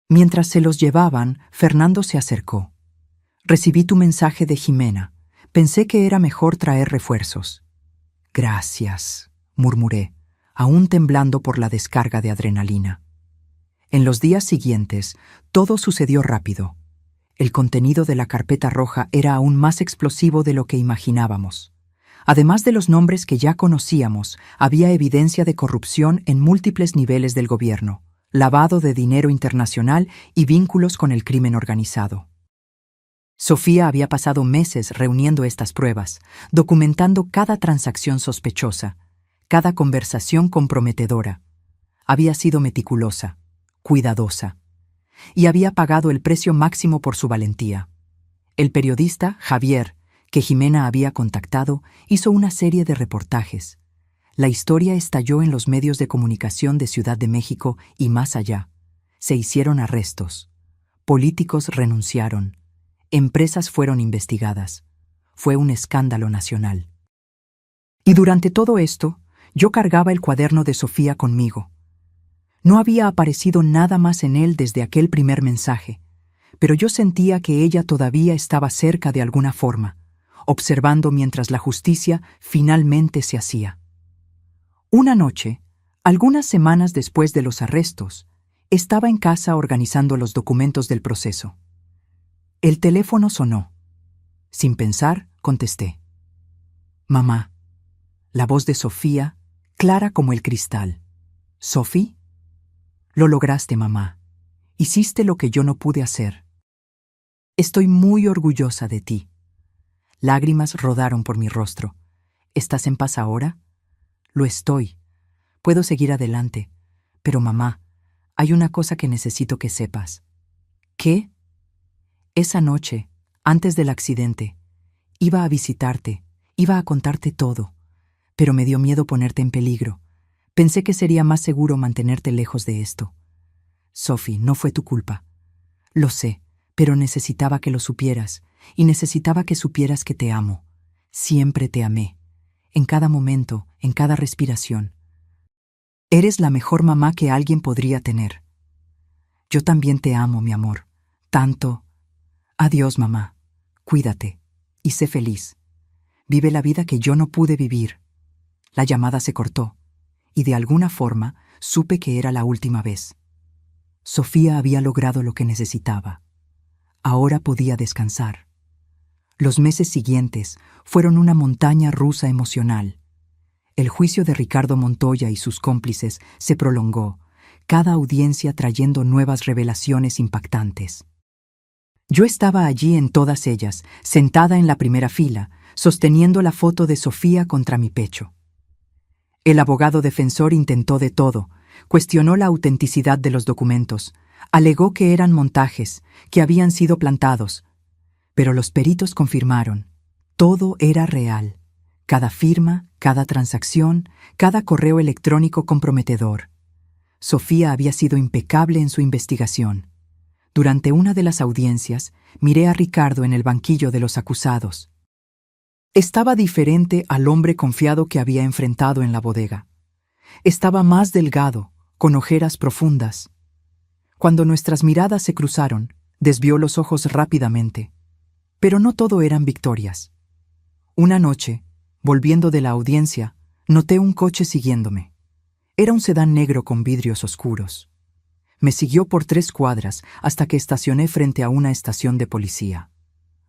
Mientras se los llevaban, Fernando se acercó. Recibí tu mensaje de Jimena. Pensé que era mejor traer refuerzos. Gracias, murmuré, aún temblando por la descarga de adrenalina. En los días siguientes, todo sucedió rápido. El contenido de la carpeta roja era aún más explosivo de lo que imaginábamos. Además de los nombres que ya conocíamos, había evidencia de corrupción en múltiples niveles del gobierno, lavado de dinero internacional y vínculos con el crimen organizado. Sofía había pasado meses reuniendo estas pruebas, documentando cada transacción sospechosa, cada conversación comprometedora. Había sido meticulosa, cuidadosa, y había pagado el precio máximo por su valentía. El periodista, Javier, que Jimena había contactado, hizo una serie de reportajes. La historia estalló en los medios de comunicación de Ciudad de México y más allá. Se hicieron arrestos. Políticos renunciaron. Empresas fueron investigadas. Fue un escándalo nacional. Y durante todo esto, yo cargaba el cuaderno de Sofía conmigo. No había aparecido nada más en él desde aquel primer mensaje, pero yo sentía que ella todavía estaba cerca de alguna forma, observando mientras la justicia finalmente se hacía. Una noche, algunas semanas después de los arrestos, estaba en casa organizando los documentos del proceso. El teléfono sonó. Sin pensar, contesté. Mamá. La voz de Sofía, clara como el cristal. ¿Sophie? Lo lograste, mamá. Hiciste lo que yo no pude hacer. Estoy muy orgullosa de ti. Lágrimas rodaron por mi rostro. ¿Estás en paz ahora? Lo estoy. Puedo seguir adelante. Pero mamá, hay una cosa que necesito que sepas. ¿Qué? Esa noche, antes del accidente, iba a visitarte, iba a contarte todo, pero me dio miedo ponerte en peligro. Pensé que sería más seguro mantenerte lejos de esto. Sophie, no fue tu culpa. Lo sé, pero necesitaba que lo supieras, y necesitaba que supieras que te amo. Siempre te amé. En cada momento, en cada respiración. Eres la mejor mamá que alguien podría tener. Yo también te amo, mi amor. Tanto. Adiós, mamá. Cuídate. Y sé feliz. Vive la vida que yo no pude vivir. La llamada se cortó, y de alguna forma supe que era la última vez. Sofía había logrado lo que necesitaba. Ahora podía descansar. Los meses siguientes fueron una montaña rusa emocional. El juicio de Ricardo Montoya y sus cómplices se prolongó, cada audiencia trayendo nuevas revelaciones impactantes. Yo estaba allí en todas ellas, sentada en la primera fila, sosteniendo la foto de Sofía contra mi pecho. El abogado defensor intentó de todo, cuestionó la autenticidad de los documentos, alegó que eran montajes, que habían sido plantados, pero los peritos confirmaron, todo era real. Cada firma, cada transacción, cada correo electrónico comprometedor. Sofía había sido impecable en su investigación. Durante una de las audiencias, miré a Ricardo en el banquillo de los acusados. Estaba diferente al hombre confiado que había enfrentado en la bodega. Estaba más delgado, con ojeras profundas. Cuando nuestras miradas se cruzaron, desvió los ojos rápidamente. Pero no todo eran victorias. Una noche, volviendo de la audiencia, noté un coche siguiéndome. Era un sedán negro con vidrios oscuros. Me siguió por 3 cuadras hasta que estacioné frente a una estación de policía.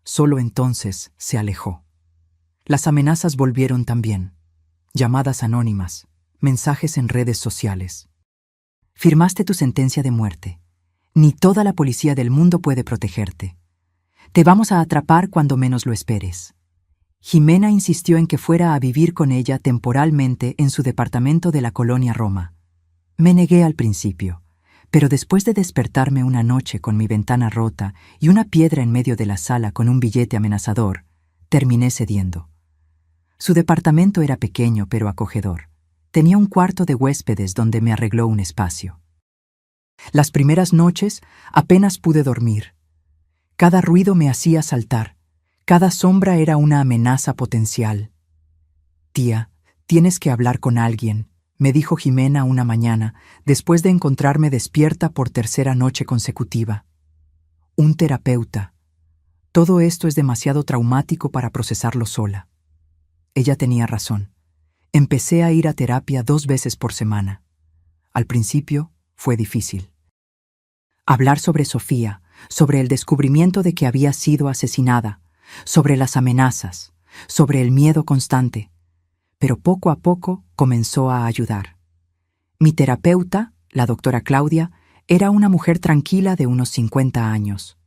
Solo entonces se alejó. Las amenazas volvieron también. Llamadas anónimas, mensajes en redes sociales. Firmaste tu sentencia de muerte. Ni toda la policía del mundo puede protegerte. Te vamos a atrapar cuando menos lo esperes. Jimena insistió en que fuera a vivir con ella temporalmente en su departamento de la colonia Roma. Me negué al principio, pero después de despertarme una noche con mi ventana rota y una piedra en medio de la sala con un billete amenazador, terminé cediendo. Su departamento era pequeño pero acogedor. Tenía un cuarto de huéspedes donde me arregló un espacio. Las primeras noches apenas pude dormir. Cada ruido me hacía saltar. Cada sombra era una amenaza potencial. Tía, tienes que hablar con alguien, me dijo Jimena una mañana, después de encontrarme despierta por 3ª noche consecutiva. Un terapeuta. Todo esto es demasiado traumático para procesarlo sola. Ella tenía razón. Empecé a ir a terapia 2 veces por semana. Al principio fue difícil. Hablar sobre Sofía, sobre el descubrimiento de que había sido asesinada, sobre las amenazas, sobre el miedo constante. Pero poco a poco comenzó a ayudar. Mi terapeuta, la doctora Claudia, era una mujer tranquila de unos 50 años.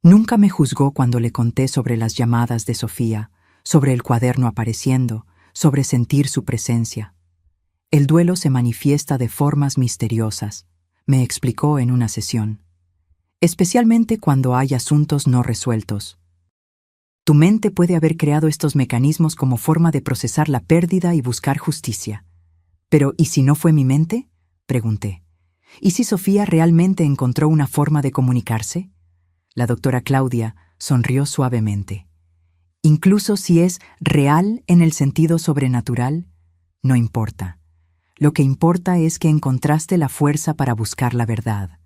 Nunca me juzgó cuando le conté sobre las llamadas de Sofía, sobre el cuaderno apareciendo, sobre sentir su presencia. El duelo se manifiesta de formas misteriosas, me explicó en una sesión. Especialmente cuando hay asuntos no resueltos. Tu mente puede haber creado estos mecanismos como forma de procesar la pérdida y buscar justicia. Pero, ¿y si no fue mi mente?, pregunté. ¿Y si Sofía realmente encontró una forma de comunicarse? La doctora Claudia sonrió suavemente. Incluso si es real en el sentido sobrenatural, no importa. Lo que importa es que encontraste la fuerza para buscar la verdad,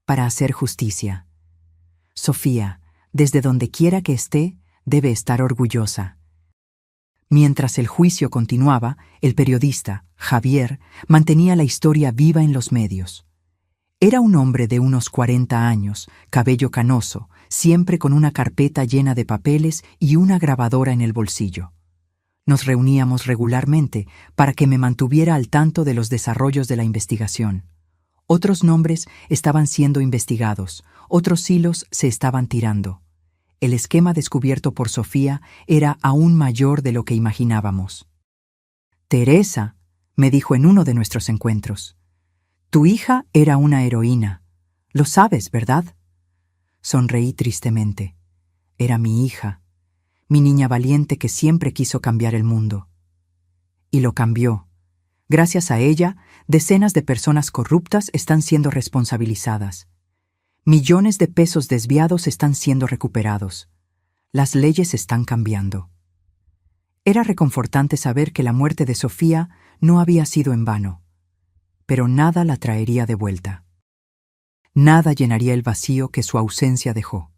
para hacer justicia. Sofía, desde donde quiera que esté, debe estar orgullosa. Mientras el juicio continuaba, el periodista, Javier, mantenía la historia viva en los medios. Era un hombre de unos 40 años, cabello canoso, siempre con una carpeta llena de papeles y una grabadora en el bolsillo. Nos reuníamos regularmente para que me mantuviera al tanto de los desarrollos de la investigación. Otros nombres estaban siendo investigados, otros hilos se estaban tirando. El esquema descubierto por Sofía era aún mayor de lo que imaginábamos. «Teresa», me dijo en uno de nuestros encuentros, «tu hija era una heroína. Lo sabes, ¿verdad?» Sonreí tristemente. Era mi hija, mi niña valiente que siempre quiso cambiar el mundo. Y lo cambió. Gracias a ella, decenas de personas corruptas están siendo responsabilizadas. Millones de pesos desviados están siendo recuperados. Las leyes están cambiando. Era reconfortante saber que la muerte de Sofía no había sido en vano, pero nada la traería de vuelta. Nada llenaría el vacío que su ausencia dejó.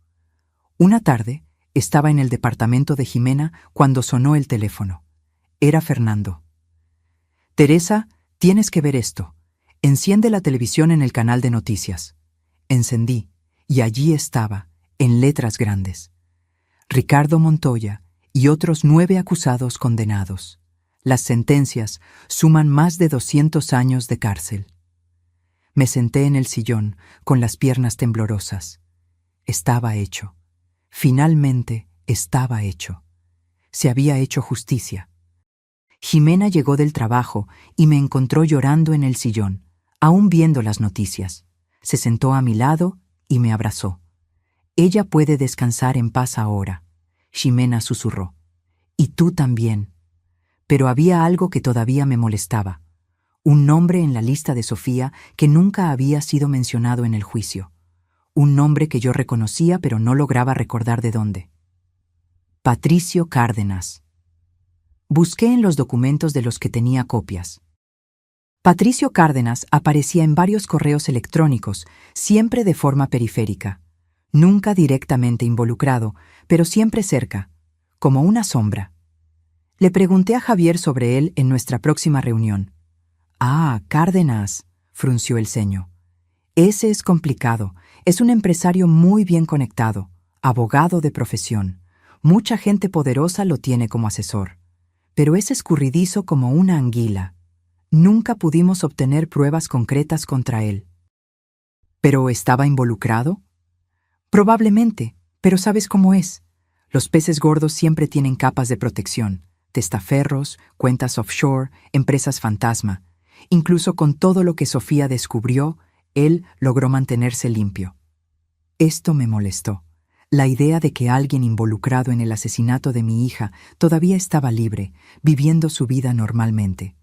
Una tarde, estaba en el departamento de Jimena cuando sonó el teléfono. Era Fernando. «Teresa, tienes que ver esto. Enciende la televisión en el canal de noticias». Encendí, y allí estaba, en letras grandes: Ricardo Montoya y otros 9 acusados condenados. Las sentencias suman más de 200 años de cárcel. Me senté en el sillón, con las piernas temblorosas. Estaba hecho. Finalmente estaba hecho. Se había hecho justicia. Jimena llegó del trabajo y me encontró llorando en el sillón, aún viendo las noticias. Se sentó a mi lado y me abrazó. «Ella puede descansar en paz ahora», Jimena susurró. «Y tú también». Pero había algo que todavía me molestaba. Un nombre en la lista de Sofía que nunca había sido mencionado en el juicio. Un nombre que yo reconocía pero no lograba recordar de dónde. Patricio Cárdenas. Busqué en los documentos de los que tenía copias. Patricio Cárdenas aparecía en varios correos electrónicos, siempre de forma periférica. Nunca directamente involucrado, pero siempre cerca, como una sombra. Le pregunté a Javier sobre él en nuestra próxima reunión. «Ah, Cárdenas», frunció el ceño. «Ese es complicado. Es un empresario muy bien conectado, abogado de profesión. Mucha gente poderosa lo tiene como asesor. Pero es escurridizo como una anguila. Nunca pudimos obtener pruebas concretas contra él». ¿Pero estaba involucrado? Probablemente, pero ¿sabes cómo es? Los peces gordos siempre tienen capas de protección, testaferros, cuentas offshore, empresas fantasma. Incluso con todo lo que Sofía descubrió, él logró mantenerse limpio. Esto me molestó. La idea de que alguien involucrado en el asesinato de mi hija todavía estaba libre, viviendo su vida normalmente.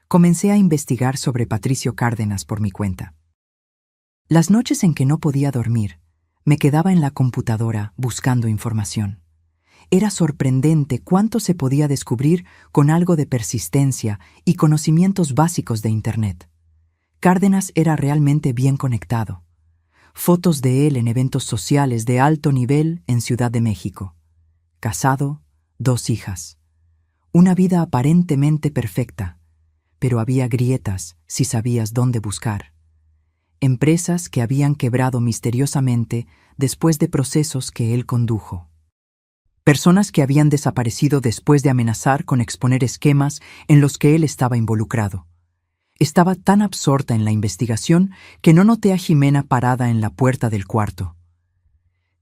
Comencé a investigar sobre Patricio Cárdenas por mi cuenta. Las noches en que no podía dormir, me quedaba en la computadora buscando información. Era sorprendente cuánto se podía descubrir con algo de persistencia y conocimientos básicos de Internet. Cárdenas era realmente bien conectado. Fotos de él en eventos sociales de alto nivel en Ciudad de México. Casado, 2 hijas. Una vida aparentemente perfecta, pero había grietas si sabías dónde buscar. Empresas que habían quebrado misteriosamente después de procesos que él condujo. Personas que habían desaparecido después de amenazar con exponer esquemas en los que él estaba involucrado. Estaba tan absorta en la investigación que no noté a Jimena parada en la puerta del cuarto.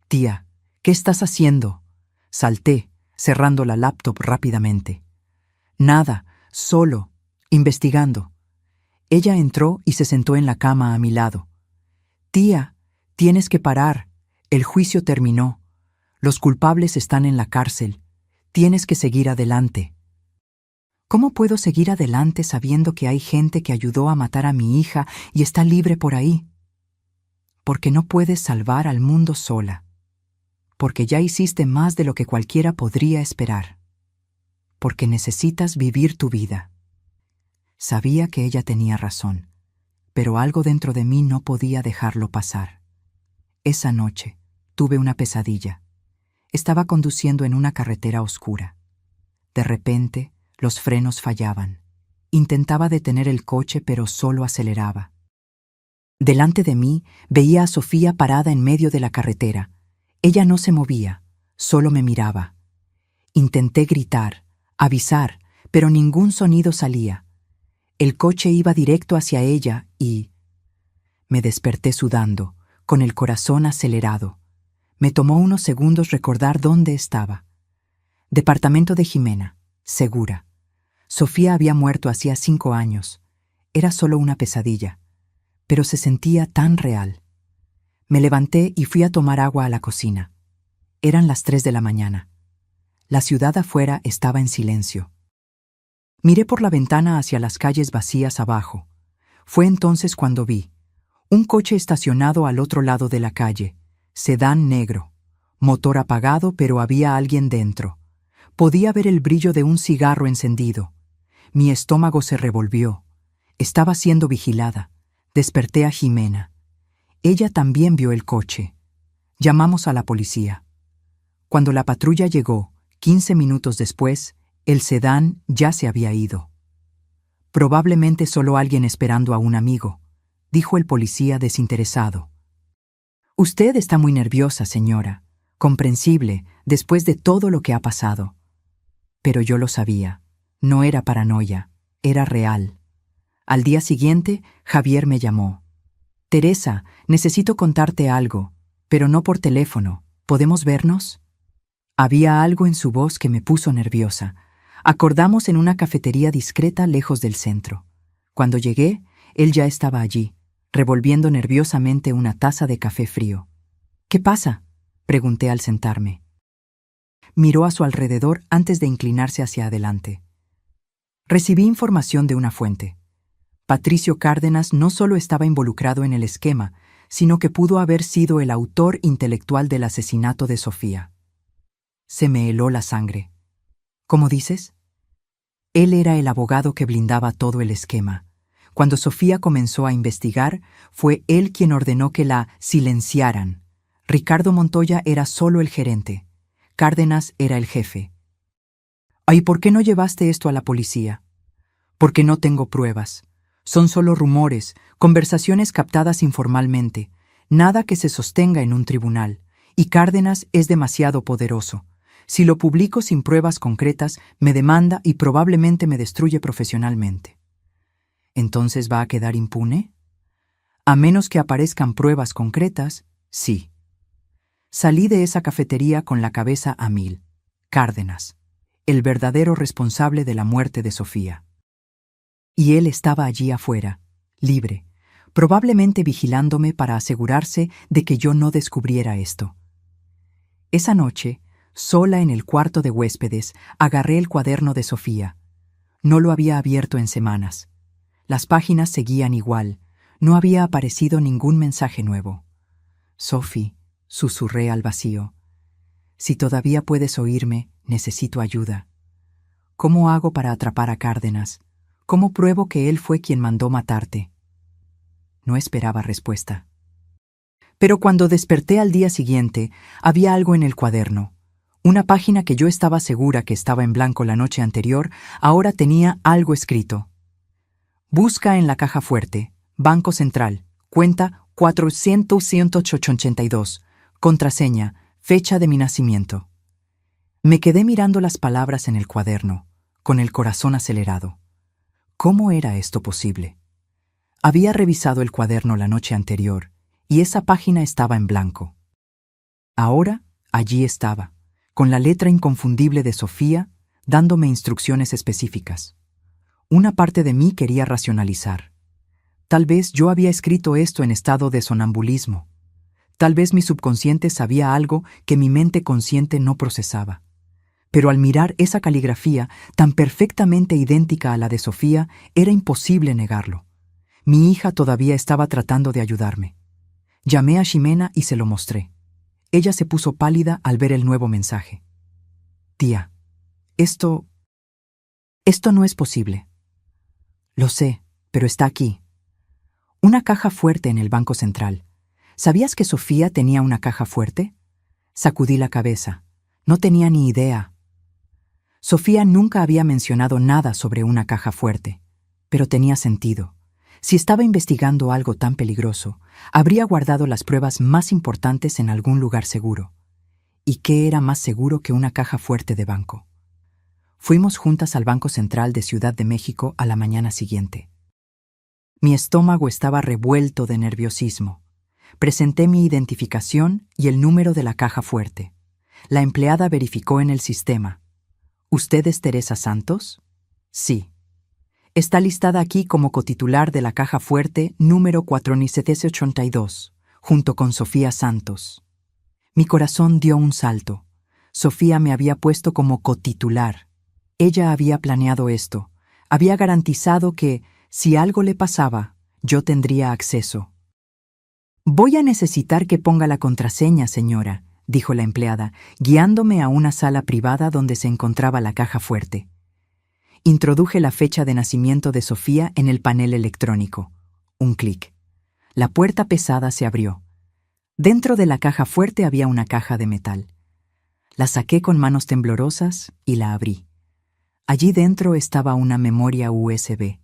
«Tía, ¿qué estás haciendo?», salté, cerrando la laptop rápidamente. «Nada, solo, investigando». Ella entró y se sentó en la cama a mi lado. «Tía, tienes que parar. El juicio terminó. Los culpables están en la cárcel. Tienes que seguir adelante». ¿Cómo puedo seguir adelante sabiendo que hay gente que ayudó a matar a mi hija y está libre por ahí? Porque no puedes salvar al mundo sola. Porque ya hiciste más de lo que cualquiera podría esperar. Porque necesitas vivir tu vida. Sabía que ella tenía razón, pero algo dentro de mí no podía dejarlo pasar. Esa noche tuve una pesadilla. Estaba conduciendo en una carretera oscura. De repente, los frenos fallaban. Intentaba detener el coche, pero solo aceleraba. Delante de mí veía a Sofía parada en medio de la carretera. Ella no se movía, solo me miraba. Intenté gritar, avisar, pero ningún sonido salía. El coche iba directo hacia ella y... Me desperté sudando, con el corazón acelerado. Me tomó unos segundos recordar dónde estaba. Departamento de Jimena, segura. Sofía había muerto hacía 5 años. Era solo una pesadilla, pero se sentía tan real. Me levanté y fui a tomar agua a la cocina. Eran las 3 de la mañana. La ciudad afuera estaba en silencio. Miré por la ventana hacia las calles vacías abajo. Fue entonces cuando vi un coche estacionado al otro lado de la calle, sedán negro, motor apagado, pero había alguien dentro. Podía ver el brillo de un cigarro encendido. Mi estómago se revolvió. Estaba siendo vigilada. Desperté a Jimena. Ella también vio el coche. Llamamos a la policía. Cuando la patrulla llegó, 15 minutos después, el sedán ya se había ido. Probablemente solo alguien esperando a un amigo, dijo el policía desinteresado. Usted está muy nerviosa, señora. Comprensible, después de todo lo que ha pasado. Pero yo lo sabía. No era paranoia, era real. Al día siguiente, Javier me llamó. Teresa, necesito contarte algo, pero no por teléfono. ¿Podemos vernos? Había algo en su voz que me puso nerviosa. Acordamos en una cafetería discreta lejos del centro. Cuando llegué, él ya estaba allí, revolviendo nerviosamente una taza de café frío. ¿Qué pasa?, pregunté al sentarme. Miró a su alrededor antes de inclinarse hacia adelante. Recibí información de una fuente. Patricio Cárdenas no solo estaba involucrado en el esquema, sino que pudo haber sido el autor intelectual del asesinato de Sofía. Se me heló la sangre. ¿Cómo dices? Él era el abogado que blindaba todo el esquema. Cuando Sofía comenzó a investigar, fue él quien ordenó que la silenciaran. Ricardo Montoya era solo el gerente. Cárdenas era el jefe. ¿Y por qué no llevaste esto a la policía? Porque no tengo pruebas. Son solo rumores, conversaciones captadas informalmente, nada que se sostenga en un tribunal. Y Cárdenas es demasiado poderoso. Si lo publico sin pruebas concretas, me demanda y probablemente me destruye profesionalmente. ¿Entonces va a quedar impune? A menos que aparezcan pruebas concretas, sí. Salí de esa cafetería con la cabeza a mil. Cárdenas, el verdadero responsable de la muerte de Sofía. Y él estaba allí afuera, libre, probablemente vigilándome para asegurarse de que yo no descubriera esto. Esa noche, sola en el cuarto de huéspedes, agarré el cuaderno de Sofía. No lo había abierto en semanas. Las páginas seguían igual. No había aparecido ningún mensaje nuevo. Sophie, susurré al vacío. Si todavía puedes oírme, necesito ayuda. ¿Cómo hago para atrapar a Cárdenas? ¿Cómo pruebo que él fue quien mandó matarte? No esperaba respuesta. Pero cuando desperté al día siguiente, había algo en el cuaderno. Una página que yo estaba segura que estaba en blanco la noche anterior, ahora tenía algo escrito. Busca en la caja fuerte, Banco Central, cuenta 400-182, contraseña, fecha de mi nacimiento. Me quedé mirando las palabras en el cuaderno, con el corazón acelerado. ¿Cómo era esto posible? Había revisado el cuaderno la noche anterior, y esa página estaba en blanco. Ahora, allí estaba, con la letra inconfundible de Sofía, dándome instrucciones específicas. Una parte de mí quería racionalizar. Tal vez yo había escrito esto en estado de sonambulismo. Tal vez mi subconsciente sabía algo que mi mente consciente no procesaba. Pero al mirar esa caligrafía, tan perfectamente idéntica a la de Sofía, era imposible negarlo. Mi hija todavía estaba tratando de ayudarme. Llamé a Ximena y se lo mostré. Ella se puso pálida al ver el nuevo mensaje. Tía, esto no es posible. Lo sé, pero está aquí. Una caja fuerte en el Banco Central. ¿Sabías que Sofía tenía una caja fuerte? Sacudí la cabeza. No tenía ni idea. Sofía nunca había mencionado nada sobre una caja fuerte, pero tenía sentido. Si estaba investigando algo tan peligroso, habría guardado las pruebas más importantes en algún lugar seguro. ¿Y qué era más seguro que una caja fuerte de banco? Fuimos juntas al Banco Central de Ciudad de México a la mañana siguiente. Mi estómago estaba revuelto de nerviosismo. Presenté mi identificación y el número de la caja fuerte. La empleada verificó en el sistema. ¿Usted es Teresa Santos? Sí. Está listada aquí como cotitular de la caja fuerte número 4782, junto con Sofía Santos. Mi corazón dio un salto. Sofía me había puesto como cotitular. Ella había planeado esto. Había garantizado que, si algo le pasaba, yo tendría acceso. Voy a necesitar que ponga la contraseña, señora, dijo la empleada, guiándome a una sala privada donde se encontraba la caja fuerte. Introduje la fecha de nacimiento de Sofía en el panel electrónico. Un clic. La puerta pesada se abrió. Dentro de la caja fuerte había una caja de metal. La saqué con manos temblorosas y la abrí. Allí dentro estaba una memoria USB,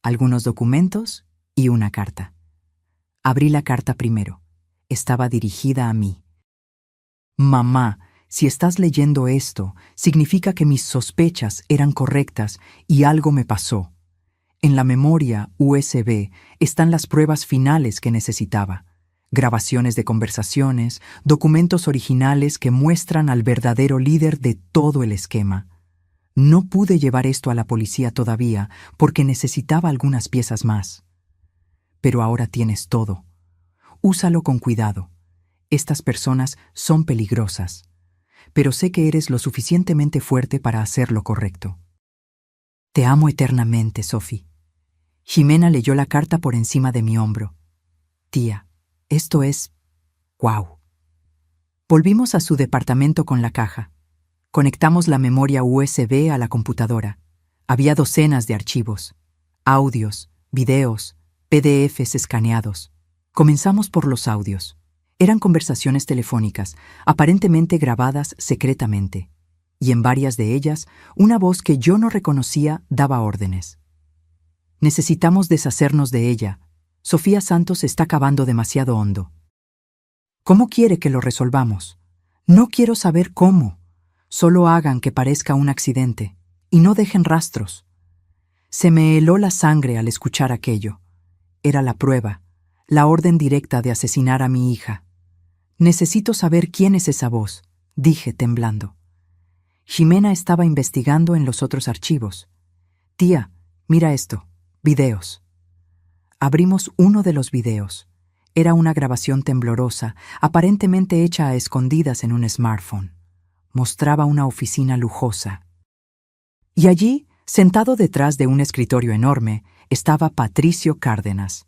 algunos documentos y una carta. Abrí la carta primero. Estaba dirigida a mí. Mamá, si estás leyendo esto, significa que mis sospechas eran correctas y algo me pasó. En la memoria USB están las pruebas finales que necesitaba. Grabaciones de conversaciones, documentos originales que muestran al verdadero líder de todo el esquema. No pude llevar esto a la policía todavía porque necesitaba algunas piezas más. Pero ahora tienes todo. Úsalo con cuidado. Estas personas son peligrosas, pero sé que eres lo suficientemente fuerte para hacer lo correcto. Te amo eternamente, Sophie. Ximena leyó la carta por encima de mi hombro. Tía, esto es... ¡Guau! Volvimos a su departamento con la caja. Conectamos la memoria USB a la computadora. Había docenas de archivos, audios, videos, PDFs escaneados. Comenzamos por los audios. Eran conversaciones telefónicas, aparentemente grabadas secretamente, y en varias de ellas, una voz que yo no reconocía daba órdenes. Necesitamos deshacernos de ella. Sofía Santos está cavando demasiado hondo. ¿Cómo quiere que lo resolvamos? No quiero saber cómo. Solo hagan que parezca un accidente, y no dejen rastros. Se me heló la sangre al escuchar aquello. Era la prueba, la orden directa de asesinar a mi hija. Necesito saber quién es esa voz, dije temblando. Ximena estaba investigando en los otros archivos. Tía, mira esto, videos. Abrimos uno de los videos. Era una grabación temblorosa, aparentemente hecha a escondidas en un smartphone. Mostraba una oficina lujosa. Y allí, sentado detrás de un escritorio enorme, estaba Patricio Cárdenas.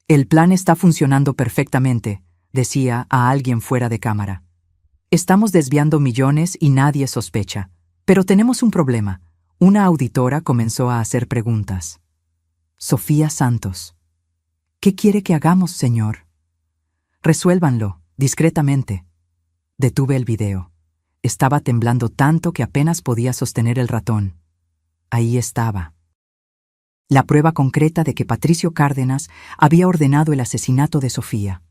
El plan está funcionando perfectamente, decía a alguien fuera de cámara. Estamos desviando millones y nadie sospecha. Pero tenemos un problema. Una auditora comenzó a hacer preguntas. Sofía Santos. ¿Qué quiere que hagamos, señor? Resuélvanlo, discretamente. Detuve el video. Estaba temblando tanto que apenas podía sostener el ratón. Ahí estaba. La prueba concreta de que Patricio Cárdenas había ordenado el asesinato de Sofía.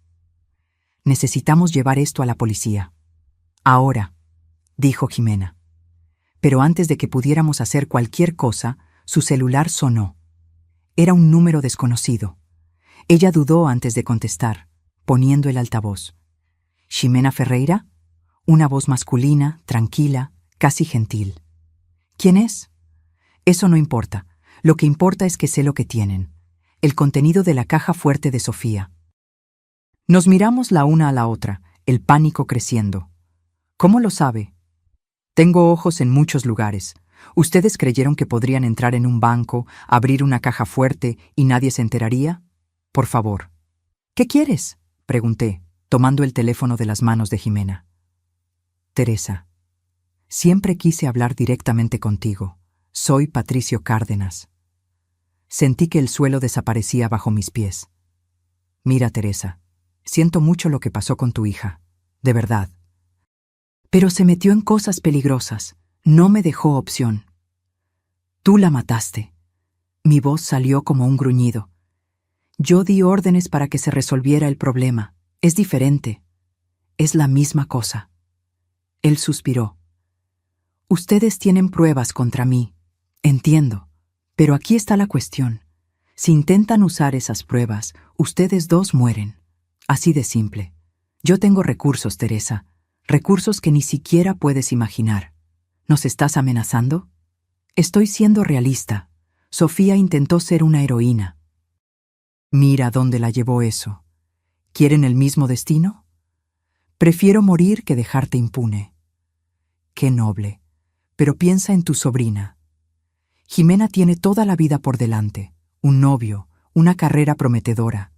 Necesitamos llevar esto a la policía. Ahora, dijo Ximena. Pero antes de que pudiéramos hacer cualquier cosa, su celular sonó. Era un número desconocido. Ella dudó antes de contestar, poniendo el altavoz. ¿Ximena Ferreira? Una voz masculina, tranquila, casi gentil. ¿Quién es? Eso no importa. Lo que importa es que sé lo que tienen. El contenido de la caja fuerte de Sofía. Nos miramos la una a la otra, el pánico creciendo. ¿Cómo lo sabe? Tengo ojos en muchos lugares. ¿Ustedes creyeron que podrían entrar en un banco, abrir una caja fuerte y nadie se enteraría? Por favor. ¿Qué quieres? Pregunté, tomando el teléfono de las manos de Ximena. Teresa, siempre quise hablar directamente contigo. Soy Patricio Cárdenas. Sentí que el suelo desaparecía bajo mis pies. Mira, Teresa, siento mucho lo que pasó con tu hija, de verdad. Pero se metió en cosas peligrosas. No me dejó opción. Tú la mataste. Mi voz salió como un gruñido. Yo di órdenes para que se resolviera el problema. Es diferente. Es la misma cosa. Él suspiró. Ustedes tienen pruebas contra mí. Entiendo. Pero aquí está la cuestión. Si intentan usar esas pruebas, ustedes dos mueren. Así de simple. Yo tengo recursos, Teresa. Recursos que ni siquiera puedes imaginar. ¿Nos estás amenazando? Estoy siendo realista. Sofía intentó ser una heroína. Mira dónde la llevó eso. ¿Quieren el mismo destino? Prefiero morir que dejarte impune. Qué noble. Pero piensa en tu sobrina. Jimena tiene toda la vida por delante, un novio, una carrera prometedora.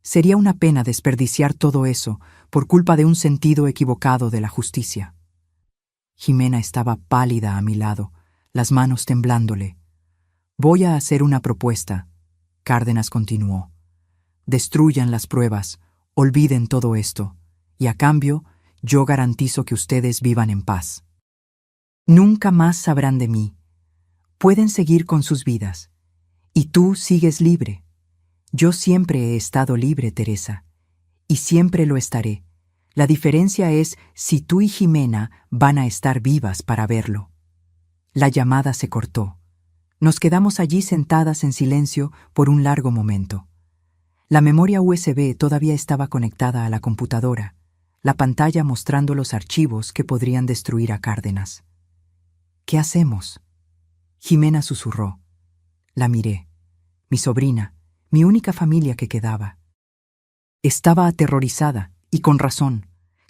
Sería una pena desperdiciar todo eso por culpa de un sentido equivocado de la justicia. Jimena estaba pálida a mi lado, las manos temblándole. Voy a hacer una propuesta, Cárdenas continuó. Destruyan las pruebas, olviden todo esto, y a cambio, yo garantizo que ustedes vivan en paz. Nunca más sabrán de mí. Pueden seguir con sus vidas. Y tú sigues libre. Yo siempre he estado libre, Teresa. Y siempre lo estaré. La diferencia es si tú y Jimena van a estar vivas para verlo. La llamada se cortó. Nos quedamos allí sentadas en silencio por un largo momento. La memoria USB todavía estaba conectada a la computadora, la pantalla mostrando los archivos que podrían destruir a Cárdenas. ¿Qué hacemos? Jimena susurró. La miré. Mi sobrina, mi única familia que quedaba. Estaba aterrorizada, y con razón.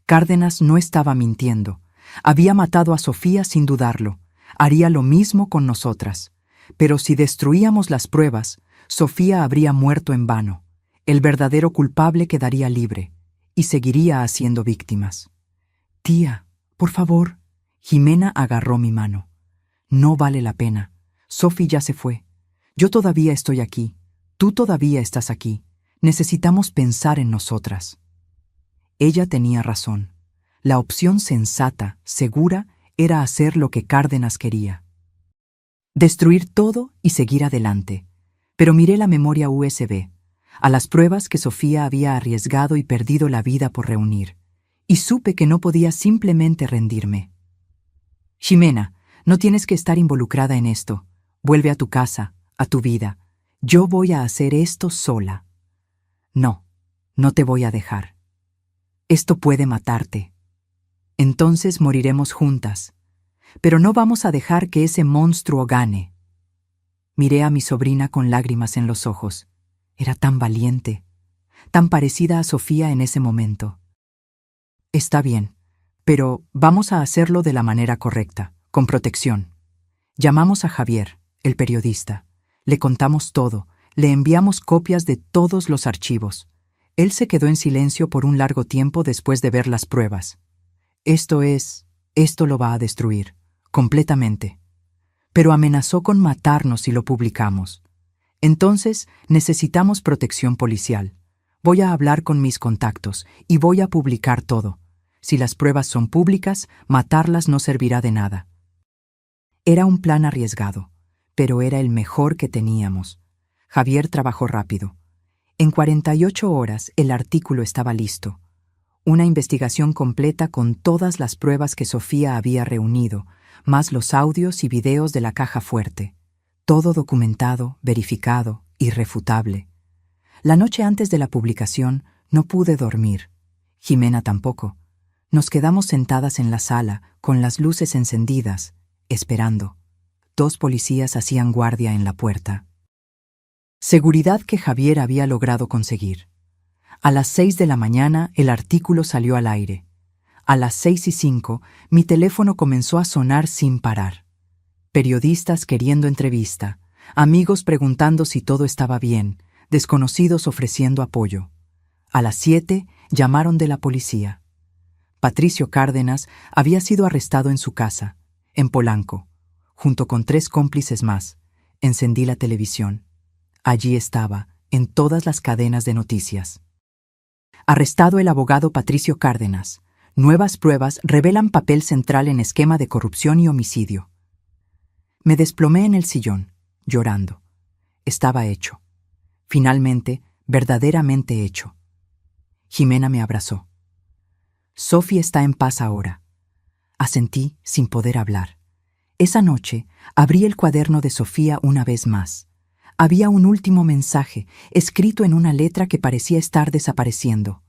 Cárdenas no estaba mintiendo. Había matado a Sofía sin dudarlo. Haría lo mismo con nosotras. Pero si destruíamos las pruebas, Sofía habría muerto en vano. El verdadero culpable quedaría libre, y seguiría haciendo víctimas. Tía, por favor. Jimena agarró mi mano. No vale la pena. Sophie ya se fue. Yo todavía estoy aquí. Tú todavía estás aquí. Necesitamos pensar en nosotras. Ella tenía razón. La opción sensata, segura, era hacer lo que Cárdenas quería. Destruir todo y seguir adelante. Pero miré la memoria USB, a las pruebas que Sofía había arriesgado y perdido la vida por reunir, y supe que no podía simplemente rendirme. Ximena, no tienes que estar involucrada en esto. Vuelve a tu casa, a tu vida. Yo voy a hacer esto sola. No, no te voy a dejar. Esto puede matarte. Entonces moriremos juntas. Pero no vamos a dejar que ese monstruo gane. Miré a mi sobrina con lágrimas en los ojos. Era tan valiente, tan parecida a Sofía en ese momento. Está bien, pero vamos a hacerlo de la manera correcta, con protección. Llamamos a Javier, el periodista. Le contamos todo, le enviamos copias de todos los archivos. Él se quedó en silencio por un largo tiempo después de ver las pruebas. Esto lo va a destruir, completamente. Pero amenazó con matarnos si lo publicamos. Entonces, necesitamos protección policial. Voy a hablar con mis contactos y voy a publicar todo. Si las pruebas son públicas, matarlas no servirá de nada. Era un plan arriesgado, pero era el mejor que teníamos. Javier trabajó rápido. En 48 horas el artículo estaba listo. Una investigación completa con todas las pruebas que Sofía había reunido, más los audios y videos de la caja fuerte. Todo documentado, verificado, irrefutable. La noche antes de la publicación no pude dormir. Jimena tampoco. Nos quedamos sentadas en la sala, con las luces encendidas, esperando. 2 policías hacían guardia en la puerta. Seguridad que Javier había logrado conseguir. A las 6 de la mañana el artículo salió al aire. A las 6:05 mi teléfono comenzó a sonar sin parar. Periodistas queriendo entrevista, amigos preguntando si todo estaba bien, desconocidos ofreciendo apoyo. A las 7 llamaron de la policía. Patricio Cárdenas había sido arrestado en su casa, en Polanco, junto con 3 cómplices más. Encendí la televisión. Allí estaba, en todas las cadenas de noticias. Arrestado el abogado Patricio Cárdenas. Nuevas pruebas revelan papel central en esquema de corrupción y homicidio. Me desplomé en el sillón, llorando. Estaba hecho. Finalmente, verdaderamente hecho. Jimena me abrazó. Sophie está en paz ahora. Asentí sin poder hablar. Esa noche, abrí el cuaderno de Sofía una vez más. Había un último mensaje, escrito en una letra que parecía estar desapareciendo.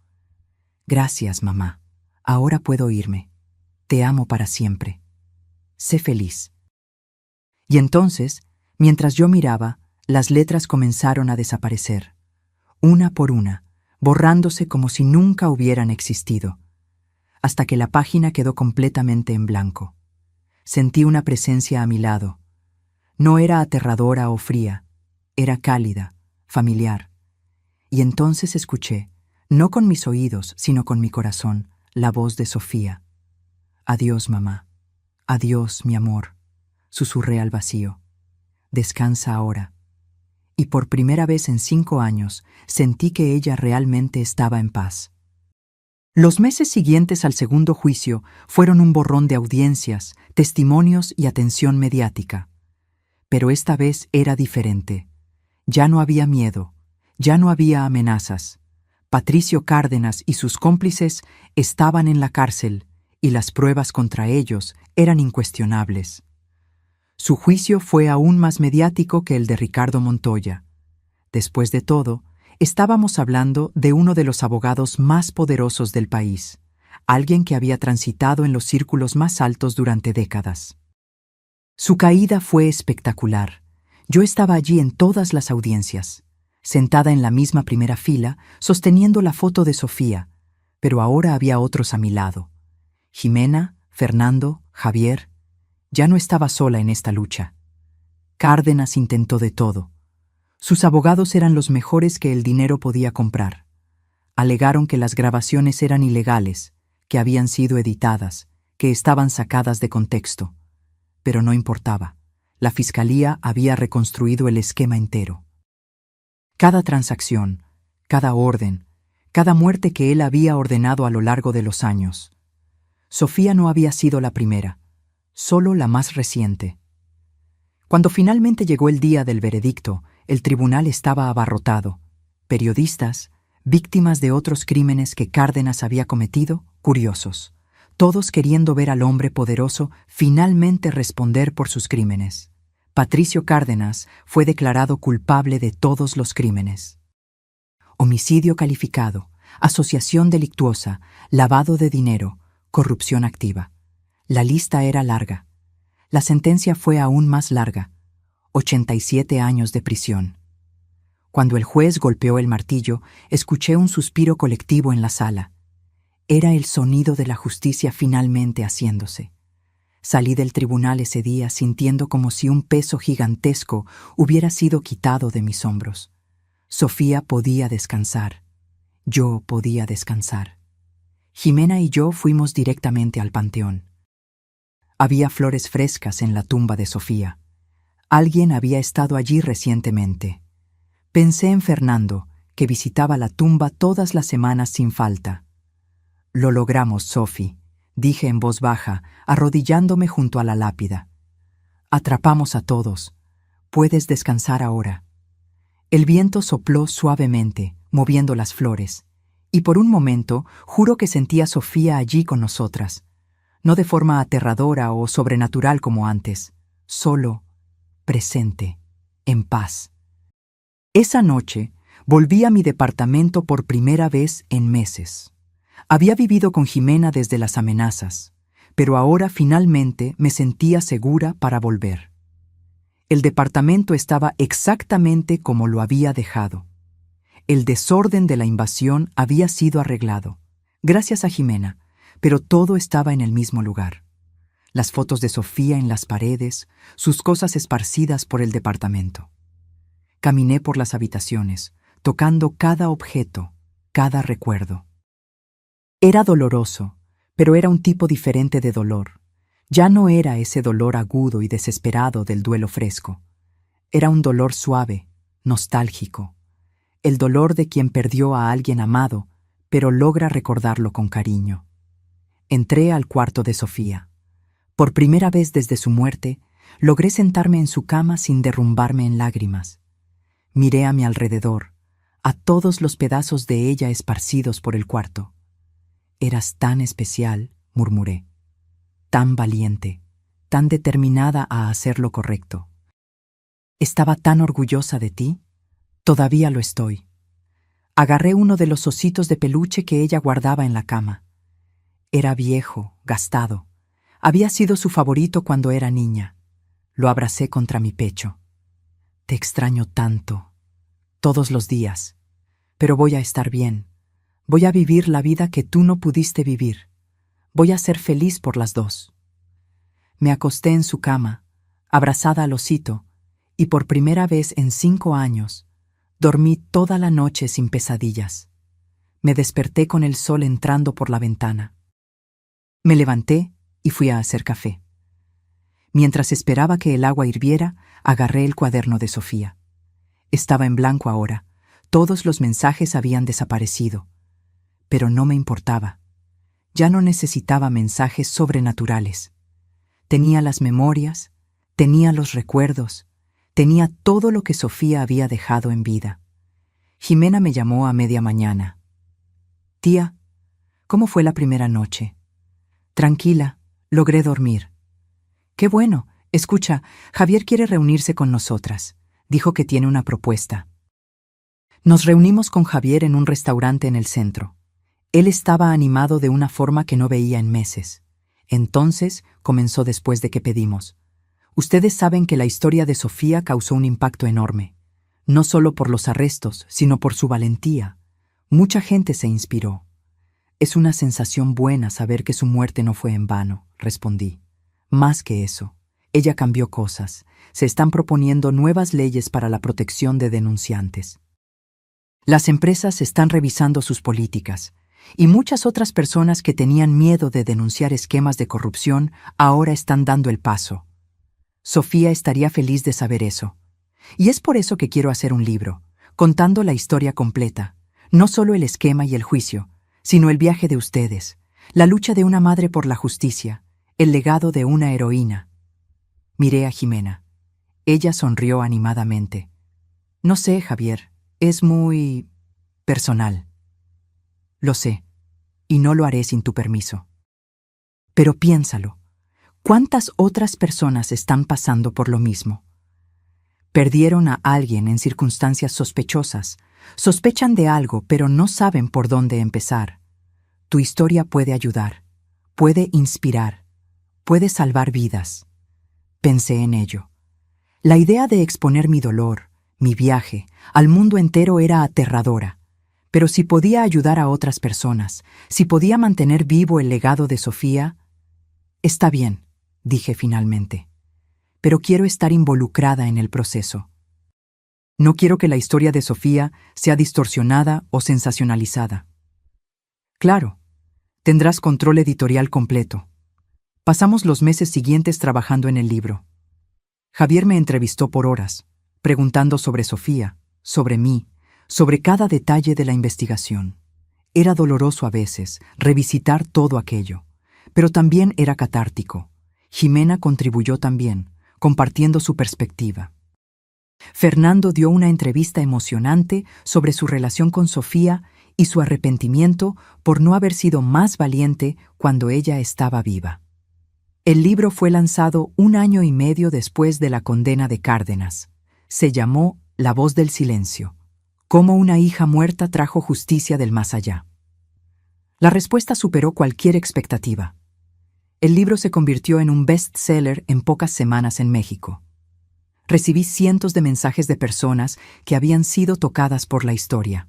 Gracias, mamá. Ahora puedo irme. Te amo para siempre. Sé feliz. Y entonces, mientras yo miraba, las letras comenzaron a desaparecer, una por una, borrándose como si nunca hubieran existido, hasta que la página quedó completamente en blanco. Sentí una presencia a mi lado. No era aterradora o fría, era cálida, familiar. Y entonces escuché, no con mis oídos, sino con mi corazón, la voz de Sofía. Adiós, mamá. Adiós, mi amor. Susurré al vacío. Descansa ahora. Y por primera vez en 5 años sentí que ella realmente estaba en paz. Los meses siguientes al segundo juicio fueron un borrón de audiencias, testimonios y atención mediática. Pero esta vez era diferente. Ya no había miedo, ya no había amenazas. Patricio Cárdenas y sus cómplices estaban en la cárcel y las pruebas contra ellos eran incuestionables. Su juicio fue aún más mediático que el de Ricardo Montoya. Después de todo, estábamos hablando de uno de los abogados más poderosos del país, alguien que había transitado en los círculos más altos durante décadas. Su caída fue espectacular. Yo estaba allí en todas las audiencias, sentada en la misma primera fila, sosteniendo la foto de Sofía, pero ahora había otros a mi lado. Jimena, Fernando, Javier. Ya no estaba sola en esta lucha. Cárdenas intentó de todo. Sus abogados eran los mejores que el dinero podía comprar. Alegaron que las grabaciones eran ilegales, que habían sido editadas, que estaban sacadas de contexto. Pero no importaba. La fiscalía había reconstruido el esquema entero. Cada transacción, cada orden, cada muerte que él había ordenado a lo largo de los años. Sofía no había sido la primera, solo la más reciente. Cuando finalmente llegó el día del veredicto, el tribunal estaba abarrotado. Periodistas, víctimas de otros crímenes que Cárdenas había cometido, curiosos, todos queriendo ver al hombre poderoso finalmente responder por sus crímenes. Patricio Cárdenas fue declarado culpable de todos los crímenes. Homicidio calificado, asociación delictuosa, lavado de dinero, corrupción activa. La lista era larga. La sentencia fue aún más larga, 87 años de prisión. Cuando el juez golpeó el martillo, escuché un suspiro colectivo en la sala. Era el sonido de la justicia finalmente haciéndose. Salí del tribunal ese día sintiendo como si un peso gigantesco hubiera sido quitado de mis hombros. Sofía podía descansar. Yo podía descansar. Jimena y yo fuimos directamente al panteón. Había flores frescas en la tumba de Sofía. Alguien había estado allí recientemente. Pensé en Fernando, que visitaba la tumba todas las semanas sin falta. Lo logramos, Sophie, dije en voz baja, arrodillándome junto a la lápida. Atrapamos a todos. Puedes descansar ahora. El viento sopló suavemente, moviendo las flores, y por un momento juro que sentí a Sofía allí con nosotras, no de forma aterradora o sobrenatural como antes, solo, presente, en paz. Esa noche volví a mi departamento por primera vez en meses. Había vivido con Jimena desde las amenazas, pero ahora finalmente me sentía segura para volver. El departamento estaba exactamente como lo había dejado. El desorden de la invasión había sido arreglado, gracias a Jimena, pero todo estaba en el mismo lugar. Las fotos de Sofía en las paredes, sus cosas esparcidas por el departamento. Caminé por las habitaciones, tocando cada objeto, cada recuerdo. Era doloroso, pero era un tipo diferente de dolor. Ya no era ese dolor agudo y desesperado del duelo fresco. Era un dolor suave, nostálgico. El dolor de quien perdió a alguien amado, pero logra recordarlo con cariño. Entré al cuarto de Sofía. Por primera vez desde su muerte, logré sentarme en su cama sin derrumbarme en lágrimas. Miré a mi alrededor, a todos los pedazos de ella esparcidos por el cuarto. «Eras tan especial», murmuré, «tan valiente, tan determinada a hacer lo correcto. Estaba tan orgullosa de ti. Todavía lo estoy». Agarré uno de los ositos de peluche que ella guardaba en la cama. Era viejo, gastado. Había sido su favorito cuando era niña. Lo abracé contra mi pecho. «Te extraño tanto, todos los días. Pero voy a estar bien. Voy a vivir la vida que tú no pudiste vivir. Voy a ser feliz por las dos». Me acosté en su cama, abrazada al osito, y por primera vez en 5 años, dormí toda la noche sin pesadillas. Me desperté con el sol entrando por la ventana. Me levanté y fui a hacer café. Mientras esperaba que el agua hirviera, agarré el cuaderno de Sofía. Estaba en blanco ahora. Todos los mensajes habían desaparecido. Pero no me importaba. Ya no necesitaba mensajes sobrenaturales. Tenía las memorias, tenía los recuerdos, tenía todo lo que Sofía había dejado en vida. Jimena me llamó a media mañana. «Tía, ¿cómo fue la primera noche?» «Tranquila, logré dormir». «Qué bueno. Escucha, Javier quiere reunirse con nosotras. Dijo que tiene una propuesta». Nos reunimos con Javier en un restaurante en el centro. Él estaba animado de una forma que no veía en meses. Entonces comenzó después de que pedimos. «Ustedes saben que la historia de Sofía causó un impacto enorme. No solo por los arrestos, sino por su valentía. Mucha gente se inspiró». «Es una sensación buena saber que su muerte no fue en vano», respondí. «Más que eso, ella cambió cosas. Se están proponiendo nuevas leyes para la protección de denunciantes. Las empresas están revisando sus políticas, y muchas otras personas que tenían miedo de denunciar esquemas de corrupción ahora están dando el paso. Sofía estaría feliz de saber eso. Y es por eso que quiero hacer un libro, contando la historia completa, no solo el esquema y el juicio, sino el viaje de ustedes, la lucha de una madre por la justicia, el legado de una heroína». Miré a Jimena. Ella sonrió animadamente. «No sé, Javier, es muy personal». «Lo sé, y no lo haré sin tu permiso. Pero piénsalo, ¿cuántas otras personas están pasando por lo mismo? Perdieron a alguien en circunstancias sospechosas, sospechan de algo, pero no saben por dónde empezar. Tu historia puede ayudar, puede inspirar, puede salvar vidas». Pensé en ello. La idea de exponer mi dolor, mi viaje, al mundo entero era aterradora. Pero si podía ayudar a otras personas, si podía mantener vivo el legado de Sofía... «Está bien», dije finalmente. «Pero quiero estar involucrada en el proceso. No quiero que la historia de Sofía sea distorsionada o sensacionalizada». «Claro, tendrás control editorial completo». Pasamos los meses siguientes trabajando en el libro. Javier me entrevistó por horas, preguntando sobre Sofía, sobre mí, sobre cada detalle de la investigación. Era doloroso a veces revisitar todo aquello, pero también era catártico. Jimena contribuyó también, compartiendo su perspectiva. Fernando dio una entrevista emocionante sobre su relación con Sofía y su arrepentimiento por no haber sido más valiente cuando ella estaba viva. El libro fue lanzado 1 año y medio después de la condena de Cárdenas. Se llamó La voz del silencio. Cómo una hija muerta trajo justicia del más allá. La respuesta superó cualquier expectativa. El libro se convirtió en un bestseller en pocas semanas en México. Recibí cientos de mensajes de personas que habían sido tocadas por la historia.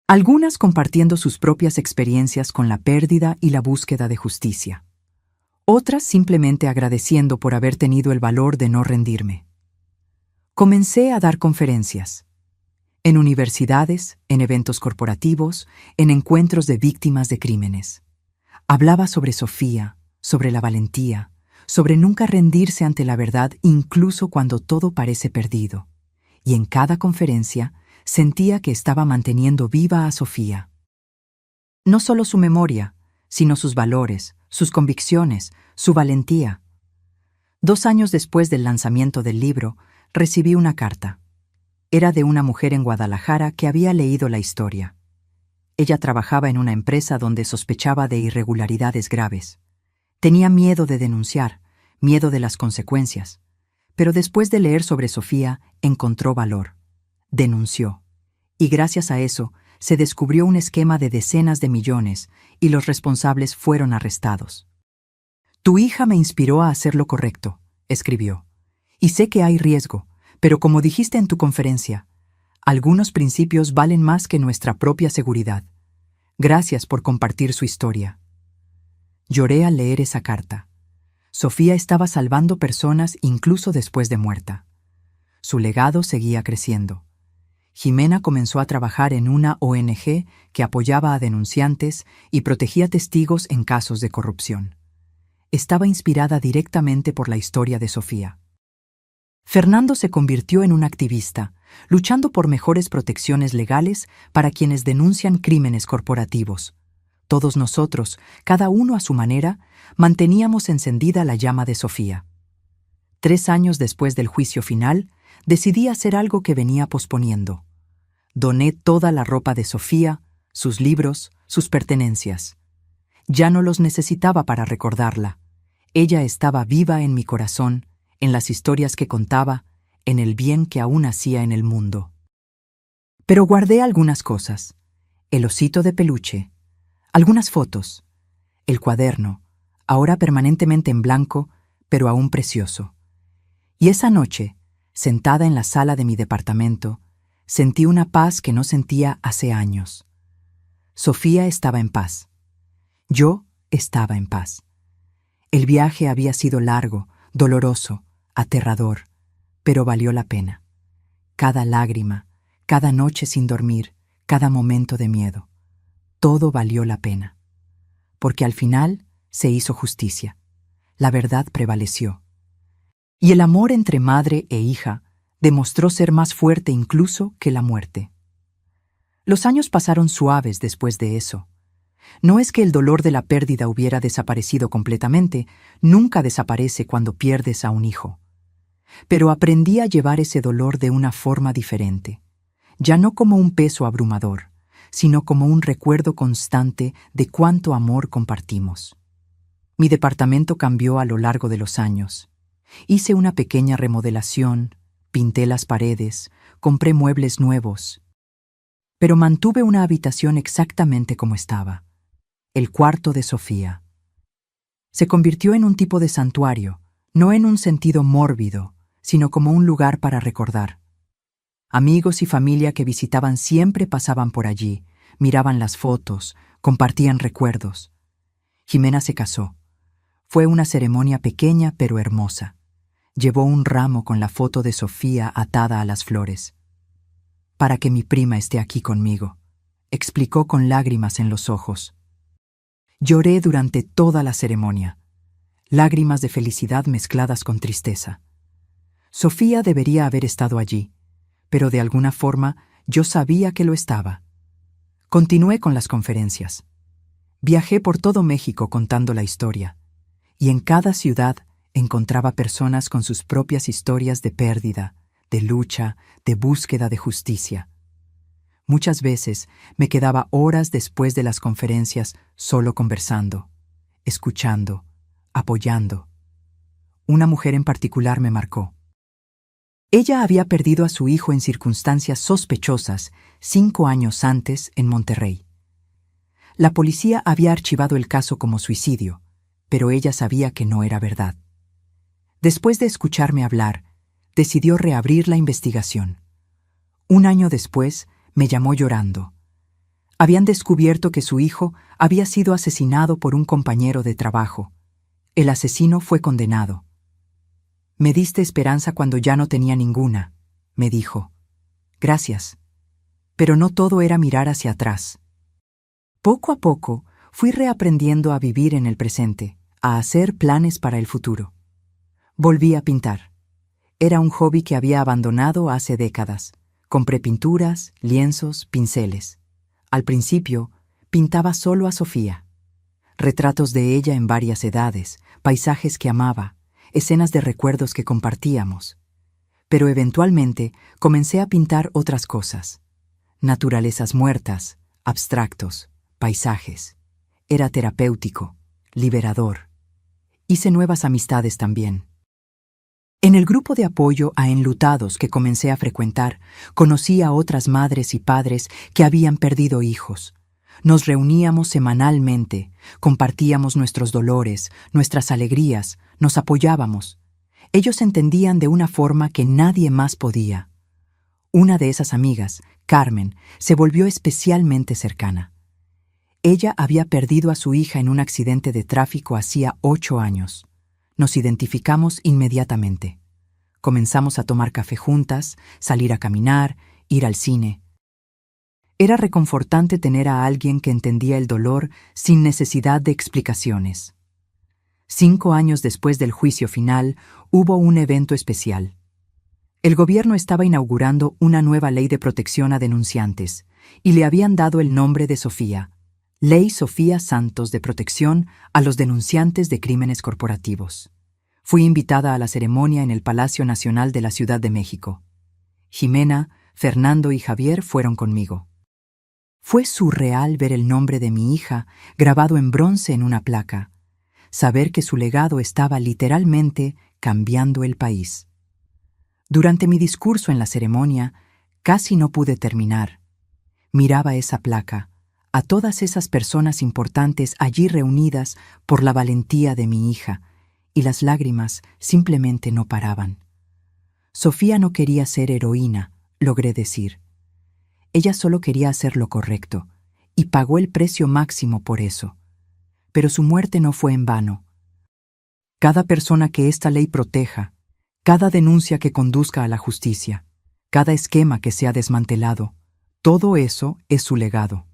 Algunas compartiendo sus propias experiencias con la pérdida y la búsqueda de justicia. Otras simplemente agradeciendo por haber tenido el valor de no rendirme. Comencé a dar conferencias. En universidades, en eventos corporativos, en encuentros de víctimas de crímenes. Hablaba sobre Sofía, sobre la valentía, sobre nunca rendirse ante la verdad incluso cuando todo parece perdido. Y en cada conferencia sentía que estaba manteniendo viva a Sofía. No solo su memoria, sino sus valores, sus convicciones, su valentía. 2 años después del lanzamiento del libro, recibí una carta. Era de una mujer en Guadalajara que había leído la historia. Ella trabajaba en una empresa donde sospechaba de irregularidades graves. Tenía miedo de denunciar, miedo de las consecuencias. Pero después de leer sobre Sofía, encontró valor. Denunció. Y gracias a eso, se descubrió un esquema de decenas de millones y los responsables fueron arrestados. Tu hija me inspiró a hacer lo correcto, escribió. Y sé que hay riesgo, pero como dijiste en tu conferencia, algunos principios valen más que nuestra propia seguridad. Gracias por compartir su historia. Lloré al leer esa carta. Sofía estaba salvando personas incluso después de muerta. Su legado seguía creciendo. Jimena comenzó a trabajar en una ONG que apoyaba a denunciantes y protegía testigos en casos de corrupción. Estaba inspirada directamente por la historia de Sofía. Fernando se convirtió en un activista, luchando por mejores protecciones legales para quienes denuncian crímenes corporativos. Todos nosotros, cada uno a su manera, manteníamos encendida la llama de Sofía. 3 años después del juicio final, decidí hacer algo que venía posponiendo. Doné toda la ropa de Sofía, sus libros, sus pertenencias. Ya no los necesitaba para recordarla. Ella estaba viva en mi corazón, en las historias que contaba, en el bien que aún hacía en el mundo. Pero guardé algunas cosas. El osito de peluche, algunas fotos, el cuaderno, ahora permanentemente en blanco, pero aún precioso. Y esa noche, sentada en la sala de mi departamento, sentí una paz que no sentía hace años. Sofía estaba en paz. Yo estaba en paz. El viaje había sido largo, doloroso, aterrador, pero valió la pena. Cada lágrima, cada noche sin dormir, cada momento de miedo. Todo valió la pena. Porque al final se hizo justicia. La verdad prevaleció. Y el amor entre madre e hija demostró ser más fuerte incluso que la muerte. Los años pasaron suaves después de eso. No es que el dolor de la pérdida hubiera desaparecido completamente, nunca desaparece cuando pierdes a un hijo. Pero aprendí a llevar ese dolor de una forma diferente, ya no como un peso abrumador, sino como un recuerdo constante de cuánto amor compartimos. Mi departamento cambió a lo largo de los años. Hice una pequeña remodelación, pinté las paredes, compré muebles nuevos. Pero mantuve una habitación exactamente como estaba. El cuarto de Sofía. Se convirtió en un tipo de santuario, no en un sentido mórbido, sino como un lugar para recordar. Amigos y familia que visitaban siempre pasaban por allí, miraban las fotos, compartían recuerdos. Jimena se casó. Fue una ceremonia pequeña pero hermosa. Llevó un ramo con la foto de Sofía atada a las flores. Para que mi prima esté aquí conmigo, explicó con lágrimas en los ojos. Lloré durante toda la ceremonia, lágrimas de felicidad mezcladas con tristeza. Sofía debería haber estado allí, pero de alguna forma yo sabía que lo estaba. Continué con las conferencias. Viajé por todo México contando la historia, y en cada ciudad encontraba personas con sus propias historias de pérdida, de lucha, de búsqueda de justicia. Muchas veces me quedaba horas después de las conferencias solo conversando, escuchando, apoyando. Una mujer en particular me marcó. Ella había perdido a su hijo en circunstancias sospechosas 5 años antes en Monterrey. La policía había archivado el caso como suicidio, pero ella sabía que no era verdad. Después de escucharme hablar, decidió reabrir la investigación. 1 año después, me llamó llorando. Habían descubierto que su hijo había sido asesinado por un compañero de trabajo. El asesino fue condenado. Me diste esperanza cuando ya no tenía ninguna, me dijo. Gracias. Pero no todo era mirar hacia atrás. Poco a poco fui reaprendiendo a vivir en el presente, a hacer planes para el futuro. Volví a pintar. Era un hobby que había abandonado hace décadas. Compré pinturas, lienzos, pinceles. Al principio, pintaba solo a Sofía. retratos de ella en varias edades, paisajes que amaba, escenas de recuerdos que compartíamos. Pero eventualmente comencé a pintar otras cosas. Naturalezas muertas, abstractos, paisajes. Era terapéutico, liberador. Hice nuevas amistades también. En el grupo de apoyo a enlutados que comencé a frecuentar, conocí a otras madres y padres que habían perdido hijos. Nos reuníamos semanalmente, compartíamos nuestros dolores, nuestras alegrías, nos apoyábamos. Ellos entendían de una forma que nadie más podía. Una de esas amigas, Carmen, se volvió especialmente cercana. Ella había perdido a su hija en un accidente de tráfico hacía 8 años. Nos identificamos inmediatamente. Comenzamos a tomar café juntas, salir a caminar, ir al cine. Era reconfortante tener a alguien que entendía el dolor sin necesidad de explicaciones. 5 años después del juicio final, hubo un evento especial. El gobierno estaba inaugurando una nueva ley de protección a denunciantes y le habían dado el nombre de Sofía, Ley Sofía Santos de protección a los denunciantes de crímenes corporativos. Fui invitada a la ceremonia en el Palacio Nacional de la Ciudad de México. Jimena, Fernando y Javier fueron conmigo. Fue surreal ver el nombre de mi hija grabado en bronce en una placa, saber que su legado estaba literalmente cambiando el país. Durante mi discurso en la ceremonia, casi no pude terminar. Miraba esa placa, a todas esas personas importantes allí reunidas por la valentía de mi hija, y las lágrimas simplemente no paraban. Sofía no quería ser heroína, logré decir. Ella solo quería hacer lo correcto, y pagó el precio máximo por eso. Pero su muerte no fue en vano. Cada persona que esta ley proteja, cada denuncia que conduzca a la justicia, cada esquema que sea desmantelado, todo eso es su legado,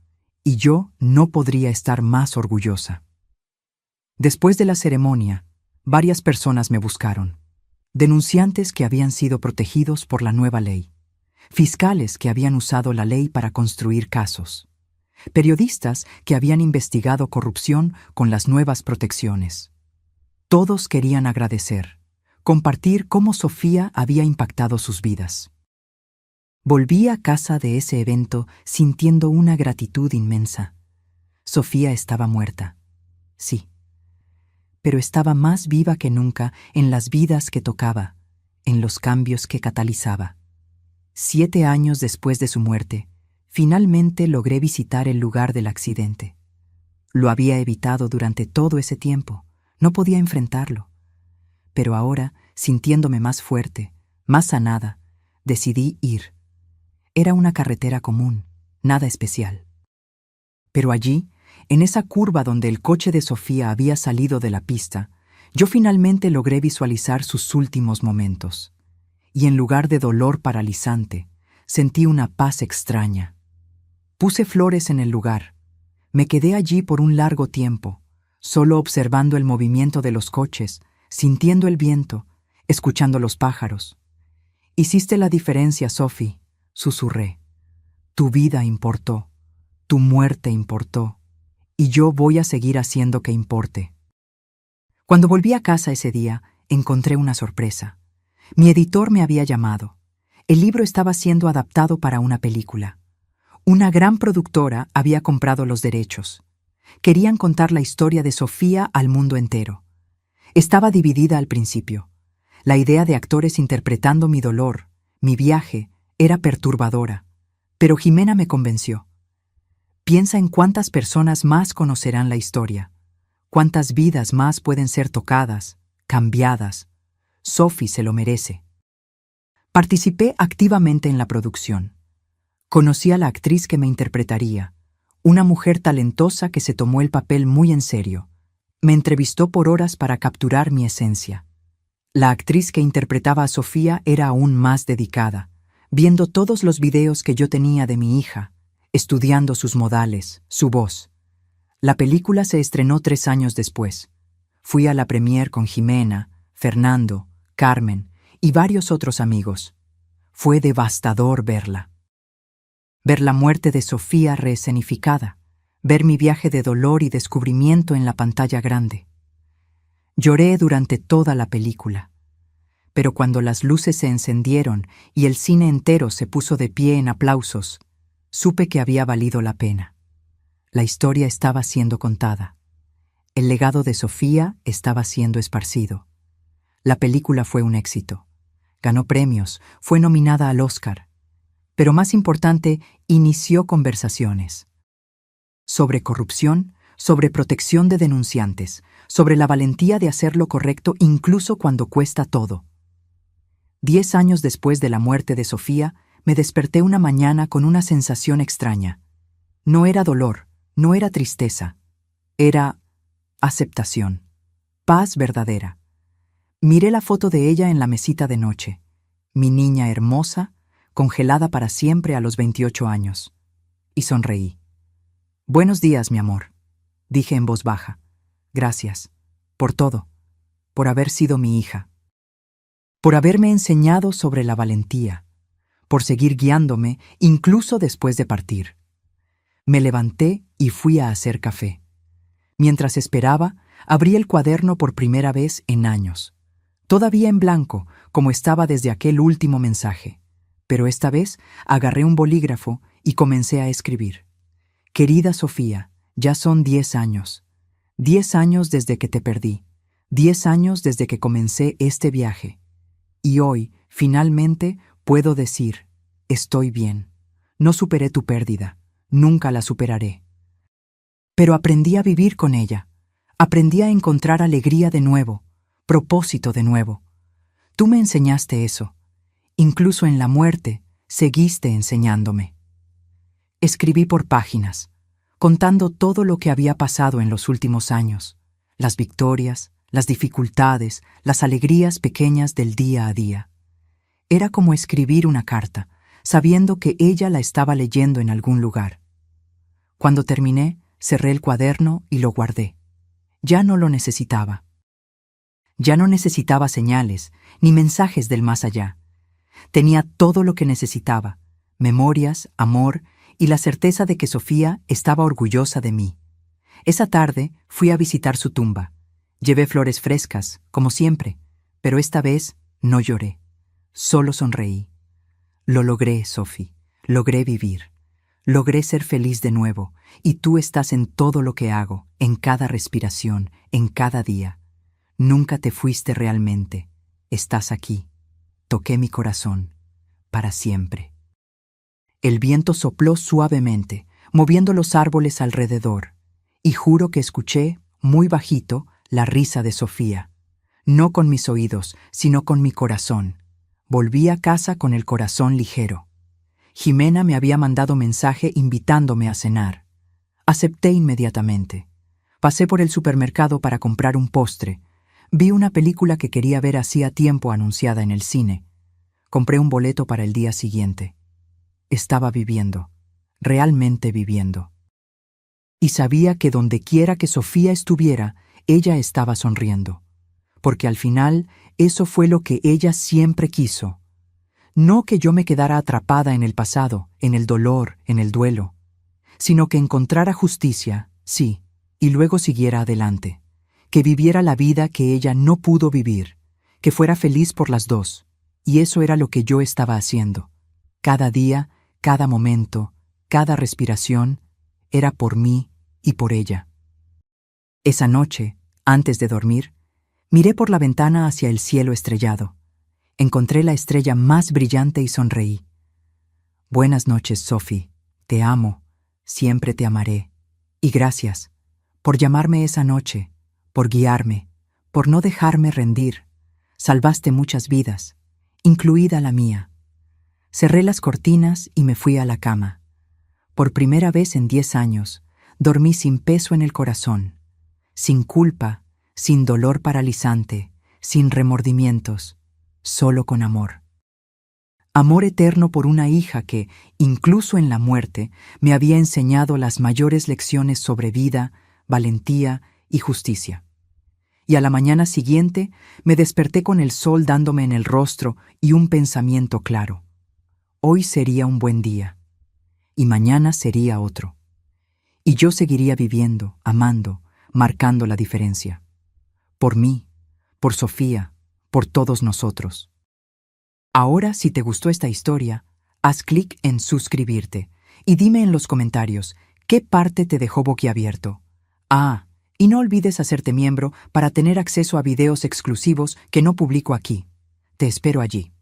y yo no podría estar más orgullosa. Después de la ceremonia, varias personas me buscaron. Denunciantes que habían sido protegidos por la nueva ley, fiscales que habían usado la ley para construir casos, periodistas que habían investigado corrupción con las nuevas protecciones. Todos querían agradecer, compartir cómo Sofía había impactado sus vidas. Volví a casa de ese evento sintiendo una gratitud inmensa. Sofía estaba muerta, sí, pero estaba más viva que nunca en las vidas que tocaba, en los cambios que catalizaba. 7 años después de su muerte, finalmente logré visitar el lugar del accidente. Lo había evitado durante todo ese tiempo, no podía enfrentarlo. Pero ahora, sintiéndome más fuerte, más sanada, decidí ir. Era una carretera común, nada especial. Pero allí, en esa curva donde el coche de Sofía había salido de la pista, yo finalmente logré visualizar sus últimos momentos. Y en lugar de dolor paralizante, sentí una paz extraña. Puse flores en el lugar. Me quedé allí por un largo tiempo, solo observando el movimiento de los coches, sintiendo el viento, escuchando los pájaros. «Hiciste la diferencia, Sophie», susurré. «Tu vida importó, tu muerte importó, y yo voy a seguir haciendo que importe». Cuando volví a casa ese día, encontré una sorpresa. Mi editor me había llamado. El libro estaba siendo adaptado para una película. Una gran productora había comprado los derechos. Querían contar la historia de Sofía al mundo entero. Estaba dividida al principio. La idea de actores interpretando mi dolor, mi viaje, era perturbadora. Pero Jimena me convenció. Piensa en cuántas personas más conocerán la historia. Cuántas vidas más pueden ser tocadas, cambiadas. Sophie se lo merece. Participé activamente en la producción. Conocí a la actriz que me interpretaría, una mujer talentosa que se tomó el papel muy en serio. Me entrevistó por horas para capturar mi esencia. La actriz que interpretaba a Sofía era aún más dedicada, viendo todos los videos que yo tenía de mi hija, estudiando sus modales, su voz. La película se estrenó 3 años después. Fui a la premier con Jimena, Fernando, Carmen y varios otros amigos. Fue devastador verla. Ver la muerte de Sofía reescenificada, ver mi viaje de dolor y descubrimiento en la pantalla grande. Lloré durante toda la película, pero cuando las luces se encendieron y el cine entero se puso de pie en aplausos, supe que había valido la pena. La historia estaba siendo contada. El legado de Sofía estaba siendo esparcido. La película fue un éxito. Ganó premios, fue nominada al Oscar. Pero más importante, inició conversaciones. Sobre corrupción, sobre protección de denunciantes, sobre la valentía de hacer lo correcto incluso cuando cuesta todo. 10 años después de la muerte de Sofía, me desperté una mañana con una sensación extraña. No era dolor, no era tristeza, era aceptación, paz verdadera. Miré la foto de ella en la mesita de noche, mi niña hermosa, congelada para siempre a los 28 años, y sonreí. «Buenos días, mi amor», dije en voz baja. «Gracias, por todo, por haber sido mi hija, por haberme enseñado sobre la valentía, por seguir guiándome incluso después de partir». Me levanté y fui a hacer café. Mientras esperaba, abrí el cuaderno por primera vez en años. Todavía en blanco, como estaba desde aquel último mensaje. Pero esta vez agarré un bolígrafo y comencé a escribir. «Querida Sofía, ya son 10 años. 10 años desde que te perdí. 10 años desde que comencé este viaje. Y hoy, finalmente, puedo decir, estoy bien. No superé tu pérdida. Nunca la superaré. Pero aprendí a vivir con ella. Aprendí a encontrar alegría de nuevo, propósito de nuevo. Tú me enseñaste eso. Incluso en la muerte, seguiste enseñándome». Escribí por páginas, contando todo lo que había pasado en los últimos años, las victorias, las dificultades, las alegrías pequeñas del día a día. Era como escribir una carta, sabiendo que ella la estaba leyendo en algún lugar. Cuando terminé, cerré el cuaderno y lo guardé. Ya no lo necesitaba. Ya no necesitaba señales, ni mensajes del más allá. Tenía todo lo que necesitaba, memorias, amor y la certeza de que Sofía estaba orgullosa de mí. Esa tarde fui a visitar su tumba. Llevé flores frescas, como siempre, pero esta vez no lloré. Solo sonreí. Lo logré, Sophie. Logré vivir. Logré ser feliz de nuevo, y tú estás en todo lo que hago, en cada respiración, en cada día. Nunca te fuiste realmente. Estás aquí. Toqué mi corazón. Para siempre. El viento sopló suavemente, moviendo los árboles alrededor, y juro que escuché, muy bajito, la risa de Sofía. No con mis oídos, sino con mi corazón. Volví a casa con el corazón ligero. Jimena me había mandado mensaje invitándome a cenar. Acepté inmediatamente. Pasé por el supermercado para comprar un postre. Vi una película que quería ver hacía tiempo anunciada en el cine. Compré un boleto para el día siguiente. Estaba viviendo, realmente viviendo. Y sabía que dondequiera que Sofía estuviera, ella estaba sonriendo. Porque al final, eso fue lo que ella siempre quiso. No que yo me quedara atrapada en el pasado, en el dolor, en el duelo, sino que encontrara justicia, sí, y luego siguiera adelante, que viviera la vida que ella no pudo vivir, que fuera feliz por las dos, y eso era lo que yo estaba haciendo. Cada día, cada momento, cada respiración, era por mí y por ella. Esa noche, antes de dormir, miré por la ventana hacia el cielo estrellado. Encontré la estrella más brillante y sonreí. «Buenas noches, Sophie. Te amo. Siempre te amaré. Y gracias por llamarme esa noche, por guiarme, por no dejarme rendir. Salvaste muchas vidas, incluida la mía». Cerré las cortinas y me fui a la cama. Por primera vez en 10 años, dormí sin peso en el corazón, sin culpa, sin dolor paralizante, sin remordimientos, solo con amor. Amor eterno por una hija que, incluso en la muerte, me había enseñado las mayores lecciones sobre vida, valentía y justicia. Y a la mañana siguiente me desperté con el sol dándome en el rostro y un pensamiento claro. Hoy sería un buen día, y mañana sería otro. Y yo seguiría viviendo, amando, marcando la diferencia. Por mí, por Sofía, por todos nosotros. Ahora, si te gustó esta historia, haz clic en suscribirte y dime en los comentarios qué parte te dejó boquiabierto. Ah, y no olvides hacerte miembro para tener acceso a videos exclusivos que no publico aquí. Te espero allí.